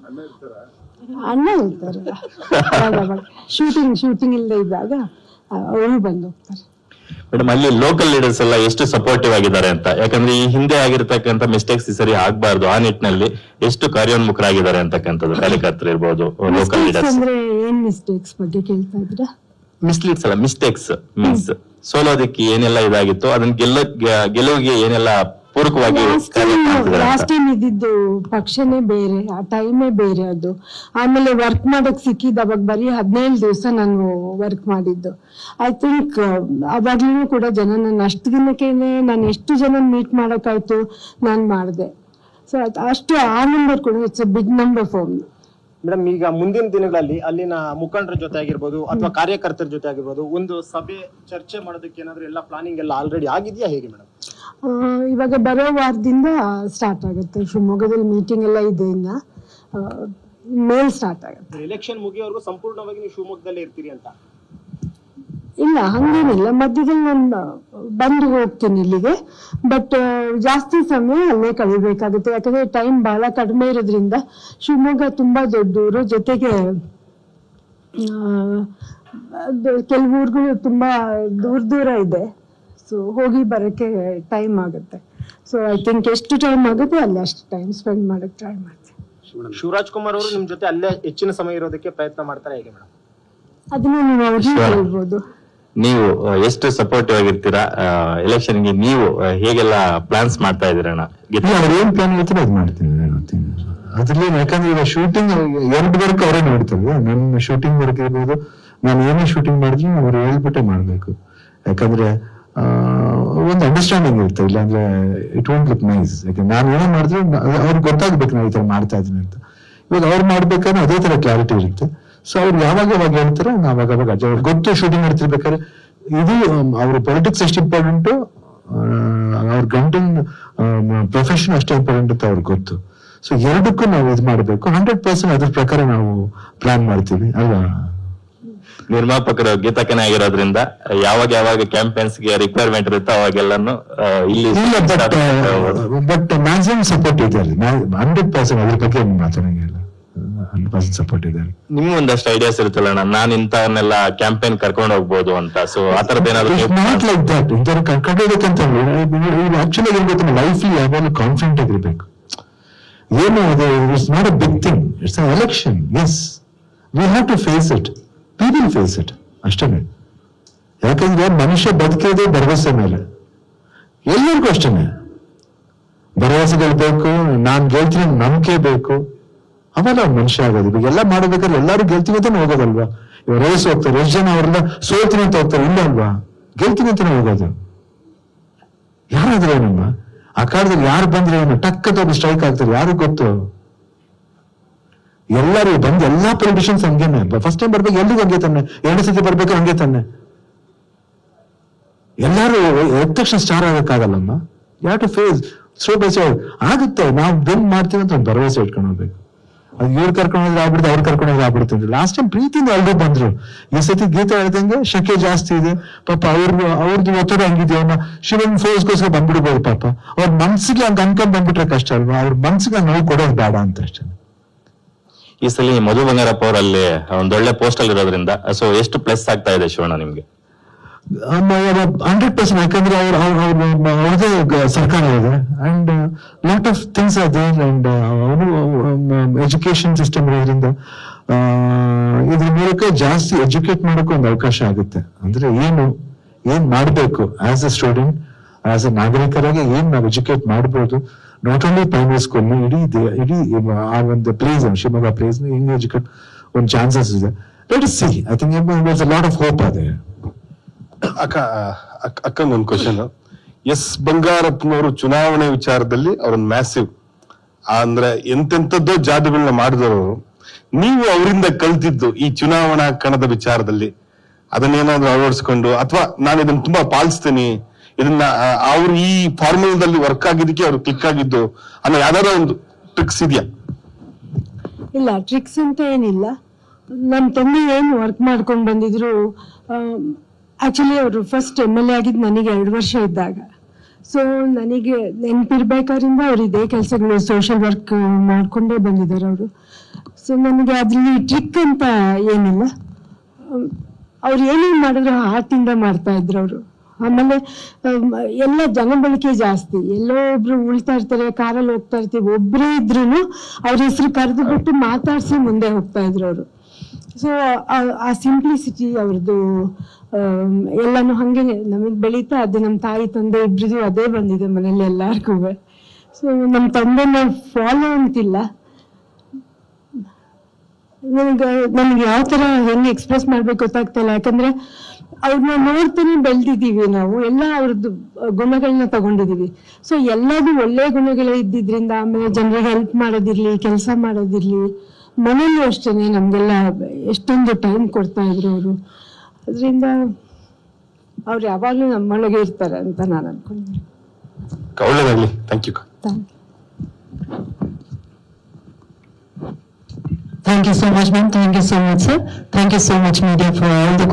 ಅಣ್ಣ ಇರ್ತಾರೆ ಶೂಟಿಂಗ್ ಇಲ್ಲದೆ ಇದ್ದಾಗ ಅವರು ಬಂದು ಹೋಗ್ತಾರೆ. ಮೇಡಮ್, ಅಲ್ಲಿ ಲೋಕಲ್ ಲೀಡರ್ಸ್ ಎಲ್ಲ ಎಷ್ಟು ಸಪೋರ್ಟಿವ್ ಆಗಿದ್ದಾರೆ ಅಂತ, ಯಾಕಂದ್ರೆ ಈ ಹಿಂದೆ ಆಗಿರ್ತಕ್ಕಂಥ ಮಿಸ್ಟೇಕ್ಸ್ ಈ ಸರಿ ಆಗ್ಬಾರ್ದು ಆ ನಿಟ್ಟಿನಲ್ಲಿ ಎಷ್ಟು ಕಾರ್ಯೋನ್ಮುಖರಾಗಿದ್ದಾರೆ ಅಂತಕ್ಕಂಥದ್ದು ಕಾರ್ಯಕರ್ತರು ಇರ್ಬೋದು, ಲೋಕಲ್ ಲೀಡರ್ಸ್. ಅಂದ್ರೆ ಏನ್ ಮಿಸ್ಟೇಕ್ಸ್ ಬಗ್ಗೆ ಕೇಳ್ತಾ ಇದ್ದೀರಾ? ಮಿಸ್ಲೀಡ್ಸ್ ಅಲ್ಲ, ಮಿಸ್ಟೇಕ್ಸ್ ಮೀನ್ಸ್ ಸೋಲೋದಕ್ಕೆ ಏನೆಲ್ಲ ಇದಾಗಿತ್ತು, ಅದನ್ನ ಗೆಲುವಿಗೆ ಏನೆಲ್ಲ ಪೂರಕವಾಗಿ ಲಾಸ್ಟ್ ಟೈಮ್ ಇದ್ದಿದ್ದು ಪಕ್ಷನೇ ಬೇರೆ, ಆ ಟೈಮೇ ಬೇರೆ ಅದು. ಆಮೇಲೆ ವರ್ಕ್ ಮಾಡಕ್ ಸಿಕ್ಕಿದ್ದು ಅವಾಗ ಬರೀ 17 ದಿವಸ ನಾನು ವರ್ಕ್ ಮಾಡಿದ್ದು. ಐ ಥಿಂಕ್ ಅವಾಗ್ಲೂ ಕೂಡ ಜನ ನನ್ನ ಅಷ್ಟು ದಿನಕ್ಕೆ ನಾನು ಎಷ್ಟು ಜನ ಮೀಟ್ ಮಾಡಕ್ಕಾಯ್ತು ನಾನು ಮಾಡಿದೆ. ಸೊ ಅಷ್ಟು ಆ ನಂಬರ್ ಕೂಡ it's a big number for me. Madam, ಈಗ ಮುಂದಿನ ದಿನಗಳಲ್ಲಿ ಅಲ್ಲಿನ ಮುಖಂಡರ ಜೊತೆ ಆಗಿರ್ಬೋದು ಅಥವಾ ಕಾರ್ಯಕರ್ತರ ಜೊತೆ ಆಗಿರ್ಬೋದು ಒಂದು ಸಭೆ ಚರ್ಚೆ ಮಾಡೋದಕ್ಕೆ ಏನಾದ್ರು ಎಲ್ಲ ಪ್ಲಾನಿಂಗ್ ಎಲ್ಲ ಆಲ್ರೆಡಿ ಆಗಿದೆಯಾ, ಹೇಗೆ ಮೇಡಮ್? ಇವಾಗ ಬರೋ ವಾರದಿಂದ ಸ್ಟಾರ್ಟ್ ಆಗುತ್ತೆ. ಶಿವಮೊಗ್ಗದಲ್ಲಿ ಮೀಟಿಂಗ್ ಎಲ್ಲ ಇದೆ, ಇನ್ನ ಮೇಲ್ ಸ್ಟಾರ್ಟ್ ಆಗುತ್ತೆ. ಎಲೆಕ್ಷನ್ ಮುಗಿಯೋವರೆಗೂ ಸಂಪೂರ್ಣವಾಗಿ ನೀವು ಶಿವಮೊಗ್ಗದಲ್ಲೇ ಇರ್ತೀರಿ ಅಂತ? ಇಲ್ಲ, ಹಂಗೇನಿಲ್ಲ, ಮಧ್ಯದಲ್ಲಿ ನಾನು ಬಂದು ಹೋಗ್ತೀನಿ ಇಲ್ಲಿಗೆ. ಬಟ್ ಜಾಸ್ತಿ ಸಮಯ ಅಲ್ಲೇ ಕಳಿಬೇಕಾಗುತ್ತೆ. ಯಾಕಂದ್ರೆ ಟೈಮ್ ಬಹಳ ಕಡಿಮೆ ಇರೋದ್ರಿಂದ ಶಿವಮೊಗ್ಗ ತುಂಬಾ ದೊಡ್ಡೂರು, ಜೊತೆಗೆ ಕೆಲವು ಊರುಗಳು ತುಂಬಾ ದೂರ ಇದೆ. ಸೊ ಹೋಗಿ ಬರೋಕ್ಕೆ ಟೈಮ್ ಆಗುತ್ತೆ. ಸೊ ಐ ಥಿಂಕ್ ಎಷ್ಟು ಟೈಮ್ ಆಗುತ್ತೆ ಅಲ್ಲಿ ಅಷ್ಟು ಟೈಮ್ ಸ್ಪೆಂಡ್ ಮಾಡಕ್ಕೆ ಟ್ರೈ ಮಾಡ್ತೀನಿ. ಶಿವರಾಜ್ ಕುಮಾರ್ ಅವರು ನಿಮ್ ಜೊತೆ ಅಲ್ಲೇ ಹೆಚ್ಚಿನ ಸಮಯ ಇರೋದಕ್ಕೆ ಪ್ರಯತ್ನ ಮಾಡ್ತಾರೆ, ಹೇಗೆ ಮೇಡಮ್? ಅದನ್ನ ನೀವು ಅವ್ರಿಗೆ ಹೇಳ್ಬೋದು. ನೀವು ಎಷ್ಟು ಸಪೋರ್ಟಿವ್ ಆಗಿರ್ತೀರಾ ಎಲೆಕ್ಷನ್ಗೆ? ನೀವು ಹೇಗೆಲ್ಲ ಪ್ಲಾನ್ಸ್ ಮಾಡ್ತಾ ಇದೀರಣ್ಣ? ಏನ್ ಪ್ಲಾನ್ ಹೇಳ್ತಾರೆ ಅದು ಮಾಡ್ತೀನಿ ಅದ್ರಲ್ಲಿ. ಯಾಕಂದ್ರೆ ಈಗ ಶೂಟಿಂಗ್ 2 ವರ್ಕ್ ಅವರೇ ನೋಡ್ತಾರೆ. ನನ್ನ ಶೂಟಿಂಗ್ ವರ್ಕ್ ಇರ್ಬೋದು, ನಾನು ಏನೇ ಶೂಟಿಂಗ್ ಮಾಡಿದ್ರು ಅವ್ರು ಹೇಳ್ಬಿಟ್ಟೆ ಮಾಡ್ಬೇಕು. ಯಾಕಂದ್ರೆ ಒಂದು ಅಂಡರ್ಸ್ಟ್ಯಾಂಡಿಂಗ್ ಇರುತ್ತೆ, ಇಲ್ಲಾಂದ್ರೆ ಇಟ್ ವೋಂಟ್ ಲುಕ್ ನೈಸ್. ಯಾಕಂದ್ರೆ ನಾನು ಏನೋ ಮಾಡಿದ್ರು ಅವ್ರಿಗೆ ಗೊತ್ತಾಗ್ಬೇಕು ನಾವು ಈ ತರ ಮಾಡ್ತಾ ಇದೀನಿ ಅಂತ. ಇವಾಗ ಅವ್ರು ಮಾಡ್ಬೇಕಾದ್ರೆ ಅದೇ ತರ ಕ್ಲಾರಿಟಿ ಇರುತ್ತೆ. ಸೊ ಅವ್ರು ಯಾವಾಗ ಹೇಳ್ತಾರೆ ನಾವು ಅವಾಗ ಗೊತ್ತು. ಶೂಟಿಂಗ್ ಮಾಡ್ತಿರ್ಬೇಕಾದ್ರೆ ಇದು ಅವ್ರ ಪೊಲಿಟಿಕ್ಸ್ ಎಷ್ಟು ಇಂಪಾರ್ಟೆಂಟ್, ಅವ್ರ ಗಂಟನ್ ಪ್ರೊಫೆಷನ್ ಅಷ್ಟೇ ಇಂಪಾರ್ಟೆಂಟ್ ಅಂತ ಅವ್ರಿಗೆ ಗೊತ್ತು. ಸೊ ಎರಡಕ್ಕೂ ನಾವು ಇದು ಮಾಡ್ಬೇಕು. 100% ಅದ್ರ ಪ್ರಕಾರ ನಾವು ಪ್ಲಾನ್ ಮಾಡ್ತೀವಿ ಅಲ್ವಾ. ನಿರ್ಮಾಪಕರು ಗೀತಕನೇ ಆಗಿರೋದ್ರಿಂದ ಯಾವಾಗ ಕ್ಯಾಂಪೇನ್ಸ್ ಗೆ ರಿಕ್ವೈರ್ಮೆಂಟ್ ಇರುತ್ತೋ ಅವಾಗೆಲ್ಲಾನು ಇಲ್ಲಿ ಬಟ್ ಮ್ಯಾಕ್ಸಿಮಮ್ ಸಪೋರ್ಟ್ ಇದೆ ಅಲ್ಲಿ. 100% ಅದ್ರ ಬಗ್ಗೆ ಮಾತಾಡಂಗಿಲ್ಲ. 100% ಸಪೋರ್ಟ್ ಇದೆ. ನಿಮ್ಗೆ ಒಂದಷ್ಟು ಐಡಿಯಾಸ್ ಇರುತ್ತಲ್ಲ, ನಾನು ಇಂಥವನ್ನೆಲ್ಲ ಕ್ಯಾಂಪೇನ್ ಕರ್ಕೊಂಡು ಹೋಗ್ಬೋದು ಅಂತ. ಸೊ ಆ ತರದ್ ಏನಾದ್ರು ನಾಟ್ ಲೈಕ್ ದಟ್. ಇಂಥವ್ರು ಕರ್ಕೊಂಡು ಹೋಗ್ಬೇಕಂತ ಆಕ್ಚುಲಿ ಏನ್ ಗೊತ್ತಿಲ್ಲ, ಲೈಫ್ಲಿ ಯಾವಾಗಲೂ ಕಾನ್ಫಿಡೆಂಟ್ ಆಗಿರ್ಬೇಕು. ಏನು ಅದು it's not a big thing, it's an election. Yes, we have to face it. People face it ಅಷ್ಟೇ. ಯಾಕಂದ್ರೆ ಮನುಷ್ಯ ಬದುಕಿದೆ ಭರವಸೆ ಮೇಲೆ. ಎಲ್ಲರಿಗೂ ಅಷ್ಟೇನೆ ಭರವಸೆಗಳು ಬೇಕು. ನಾನ್ ಗೆಲ್ತೀನಿ ನಂಬಿಕೆ ಬೇಕು, ಅವೆಲ್ಲ ಮನುಷ್ಯ ಆಗೋದು. ಇವಾಗ ಎಲ್ಲ ಮಾಡಬೇಕಾದ್ರೆ ಎಲ್ಲರೂ ಗೆಲ್ತೀವಿ ಅಂತಾನೆ ಹೋಗೋದಲ್ವಾ. ಇವಾಗ ರೇಸ್ ಹೋಗ್ತಾರೆ, ಎಷ್ಟು ಜನ ಅವ್ರನ್ನ ಸೋಲ್ತೀನಿ ಅಂತ ಹೋಗ್ತಾರೆ, ಇಲ್ಲ ಅಲ್ವಾ, ಗೆಲ್ತೀನಿ ಅಂತಾನೆ ಹೋಗೋದು. ಯಾರಾದ್ರೆ ನಮ್ಮ ಆ ಕಾಲದಲ್ಲಿ ಯಾರು ಬಂದ್ರೆ ಏನು ಟಕ್ಕದ ಒಂದು ಸ್ಟ್ರೈಕ್ ಆಗ್ತಾರೆ, ಯಾರು ಗೊತ್ತು. ಎಲ್ಲರೂ ಬಂದು ಎಲ್ಲಾ ಪೊಲಿಟಿಷಿಯನ್ಸ್ ಹಂಗೇನೆ. ಫಸ್ಟ್ ಟೈಮ್ ಬರ್ಬೇಕು ಎಲ್ರಿಗೂ ಹಂಗೆ ತಾನೆ, 2 ಸತಿ ಬರ್ಬೇಕು ಹಂಗೆ ತಾನೆ. ಎಲ್ಲರೂ ಎದ್ದ ತಕ್ಷಣ ಸ್ಟಾರ್ ಆಗಕ್ಕಾಗಲ್ಲಮ್ಮ. You to face slow by slow. ಆಗುತ್ತೆ, ನಾವು ವಿನ್ ಮಾಡ್ತೀವಿ ಅಂತ ಒಂದು ಭರವಸೆ ಇಟ್ಕೊಂಡು ಹೋಗ್ಬೇಕು. ಅದು ಇವ್ರು ಕರ್ಕೊಂಡು ಹೋದ್ರೆ ಆಗ್ಬಿಡುತ್ತೆ, ಅವ್ರು ಕರ್ಕೊಂಡು ಹೋದ್ರೆ ಆಗ್ಬಿಡುತ್ತೆ. ಲಾಸ್ಟ್ ಟೈಮ್ ಪ್ರೀತಿಯಿಂದ ಎಲ್ರೂ ಬಂದ್ರು. ಈ ಸತಿ ಗೀತಾ ಹೇಳ್ದಂಗೆ ಶಕೆ ಜಾಸ್ತಿ ಇದೆ ಪಾಪ. ಅವ್ರದ್ದು ಒತ್ತಡ ಹಂಗಿದೆಯೋ, ಶಿವನ್ ಫೋರ್ಸ್ಗೋಸ್ಕರ ಬಂದ್ಬಿಡ್ಬೋದು ಪಾಪ. ಅವ್ರ ಮನ್ಸಿಗೆ ಹಂಗ ಅನ್ಕೊಂಡ್ ಬಂದ್ಬಿಟ್ರೆ ಕಷ್ಟ ಅಲ್ವಾ. ಅವ್ರ ಮನ್ಸಿಗೆ ನೋವು ಕೊಡೋದು ಬೇಡ ಅಂತ ಅಷ್ಟೇ. ಈ ಸಲ ಮಧು ಬಂಗಾರಪ್ಪ ಅವರಲ್ಲಿ ಒಂದೊಳ್ಳೆ ಪೋಸ್ಟ್ ಅಲ್ಲಿ ಇರೋದ್ರಿಂದ ಸೊ ಎಷ್ಟು ಪ್ಲಸ್ ಆಗ್ತಾ ಇದೆ ಶಿವಣ್ಣ ನಿಮ್ಗೆ? 100%. ಯಾಕಂದ್ರೆ ಅವ್ರದೇ ಸರ್ಕಾರ ಇದೆ and lot of things are there and education system ಇರೋದ್ರಿಂದ ಇದ್ರ ಮೂಲಕ ಜಾಸ್ತಿ ಎಜುಕೇಟ್ ಮಾಡೋಕೆ ಒಂದು ಅವಕಾಶ ಆಗುತ್ತೆ. ಅಂದ್ರೆ ಏನ್ ಮಾಡ್ಬೇಕು as a student, as a ನಾಗರಿಕರಾಗಿ ಏನ್ ನಾವು ಎಜುಕೇಟ್ ಮಾಡ್ಬೋದು. ನಾಟ್ ಓನ್ಲಿ ಪ್ರೈಮರಿ ಸ್ಕೂಲ್, ಇಡೀ ಆ ಒಂದು ಪ್ಲೇಸ್ ಶಿವಮೊಗ್ಗ ಪ್ಲೇಸ್ ಹಿಂಗ್ ಎಜುಕೇಟ್ ಒಂದು ಚಾನ್ಸಸ್ ಇದೆ. Let us see. I think there's a lot of hope ಅದೇ. ಅಕ್ಕಂಗೊಂದು ಕ್ವಶನ್. ಎಸ್ ಬಂಗಾರಪ್ಪನವರು ಚುನಾವಣೆ ವಿಚಾರದಲ್ಲಿ ಅವ್ರೊಂದು ಮ್ಯಾಸಿವ್ ಅಂದ್ರೆ ಎಂತೆಂಥದ್ದೋ ಜಾದುಗಳನ್ನ ಮಾಡಿದವರು. ನೀವು ಅವರಿಂದ ಕಲ್ತಿದ್ದು ಈ ಚುನಾವಣಾ ಕಣದ ವಿಚಾರದಲ್ಲಿ ಅದನ್ನೇನಾದ್ರೂ ಅಳವಡಿಸ್ಕೊಂಡು, ಅಥವಾ ನಾನು ಇದನ್ನ ತುಂಬಾ ಪಾಲಿಸ್ತೀನಿ, ಇದನ್ನ ಅವ್ರು ಈ ಫಾರ್ಮುಲಾದಲ್ಲಿ ವರ್ಕ್ ಆಗಿದ್ದಕ್ಕೆ ಅವ್ರು ಕ್ಲಿಕ್ ಆಗಿದ್ದು ಅನ್ನೋ ಯಾವ್ದಾರ ಒಂದು ಟ್ರಿಕ್ಸ್ ಇದೆಯಾ? ಇಲ್ಲ, ಟ್ರಿಕ್ಸ್ ಅಂತ ಏನಿಲ್ಲ. ನಮ್ಮ ತಂದೆ ಏನು ವರ್ಕ್ ಮಾಡ್ಕೊಂಡು ಬಂದಿದ್ರು, ಆ್ಯಕ್ಚುಲಿ ಅವರು ಫಸ್ಟ್ MLA ಆಗಿದ್ದು ನನಗೆ 2 ವರ್ಷ ಇದ್ದಾಗ. ಸೊ ನನಗೆ ನೆನಪಿರ್ಬೇಕಾದ್ರಿಂದ ಅವ್ರು ಇದೇ ಕೆಲಸಗಳು ಸೋಷಿಯಲ್ ವರ್ಕ್ ಮಾಡಿಕೊಂಡೇ ಬಂದಿದ್ದಾರೆ ಅವರು. ಸೊ ನನಗೆ ಅದರಲ್ಲಿ ಟ್ರಿಕ್ ಅಂತ ಏನಿಲ್ಲ, ಅವ್ರು ಏನೇನು ಮಾಡಿದ್ರು ಹಾರ್ಟಿಂದ ಮಾಡ್ತಾ ಇದ್ರು ಅವರು. ಆಮೇಲೆ ಎಲ್ಲ ಜನಬಳಕೆ ಜಾಸ್ತಿ, ಎಲ್ಲೋ ಒಬ್ರು ಉಳ್ತಾ ಇರ್ತಾರೆ, ಕಾರಲ್ಲಿ ಹೋಗ್ತಾ ಇರ್ತೀವಿ, ಒಬ್ಬರೇ ಇದ್ರು ಅವ್ರ ಹೆಸರು ಕರೆದು ಬಿಟ್ಟು ಮಾತಾಡಿಸಿ ಮುಂದೆ ಹೋಗ್ತಾ ಇದ್ರು ಅವರು. ಸೊ ಆ ಸಿಂಪ್ಲಿಸಿಟಿ ಅವ್ರದ್ದು ಎಲ್ಲಾನು ಹಾಗೆ ನಮಗೆ ಬೆಳೀತಾ, ಅದು ನಮ್ಮ ತಾಯಿ ತಂದೆ ಇಬ್ರಿಗೂ ಅದೇ ಬಂದಿದೆ ಮನೇಲಿ ಎಲ್ಲಾರ್ಗೂ. ಸೊ ನಮ್ಮ ತಂದೆನ ಫಾಲೋ ಅಂತಿಲ್ಲ, ನನಗೆ ಯಾವ ಥರ ಹೆಂಗೆ ಎಕ್ಸ್ಪ್ರೆಸ್ ಮಾಡ್ಬೇಕು ಗೊತ್ತಾಗ್ತಿಲ್ಲ. ಯಾಕಂದ್ರೆ ಅವ್ರನ್ನ ನೋಡ್ತಾನೆ ಬೆಳೆದಿದ್ದೀವಿ ನಾವು, ಎಲ್ಲ ಅವ್ರದ್ದು ಗುಣಗಳನ್ನ ತಗೊಂಡಿದೀವಿ. ಸೊ ಎಲ್ಲದೂ ಒಳ್ಳೆ ಗುಣಗಳೇ ಇದ್ದಿದ್ರಿಂದ, ಆಮೇಲೆ ಜನರಿಗೆ ಹೆಲ್ಪ್ ಮಾಡೋದಿರ್ಲಿ, ಕೆಲಸ ಮಾಡೋದಿರ್ಲಿ, ಮನೇಲಿ ಅಷ್ಟೇನೆ ನಮ್ಗೆಲ್ಲ ಎಷ್ಟೊಂದು ಟೈಮ್ ಕೊಡ್ತಾ ಇದ್ರು ಅವರು. ಅದರಿಂದ ಅವ್ರು ಯಾವಾಗಲೂ ನಮ್ಮೊಳಗೆ ಇರ್ತಾರೆ ಅಂತ ನಾನು ಅನ್ಕೊಂಡಿದ್ದೀನಿ. ಒಳ್ಳೆದಾಗ್ಲಿ. Thank you. Thank you so much, ma'am. Thank you so much, sir. Thank you so much, media, for all the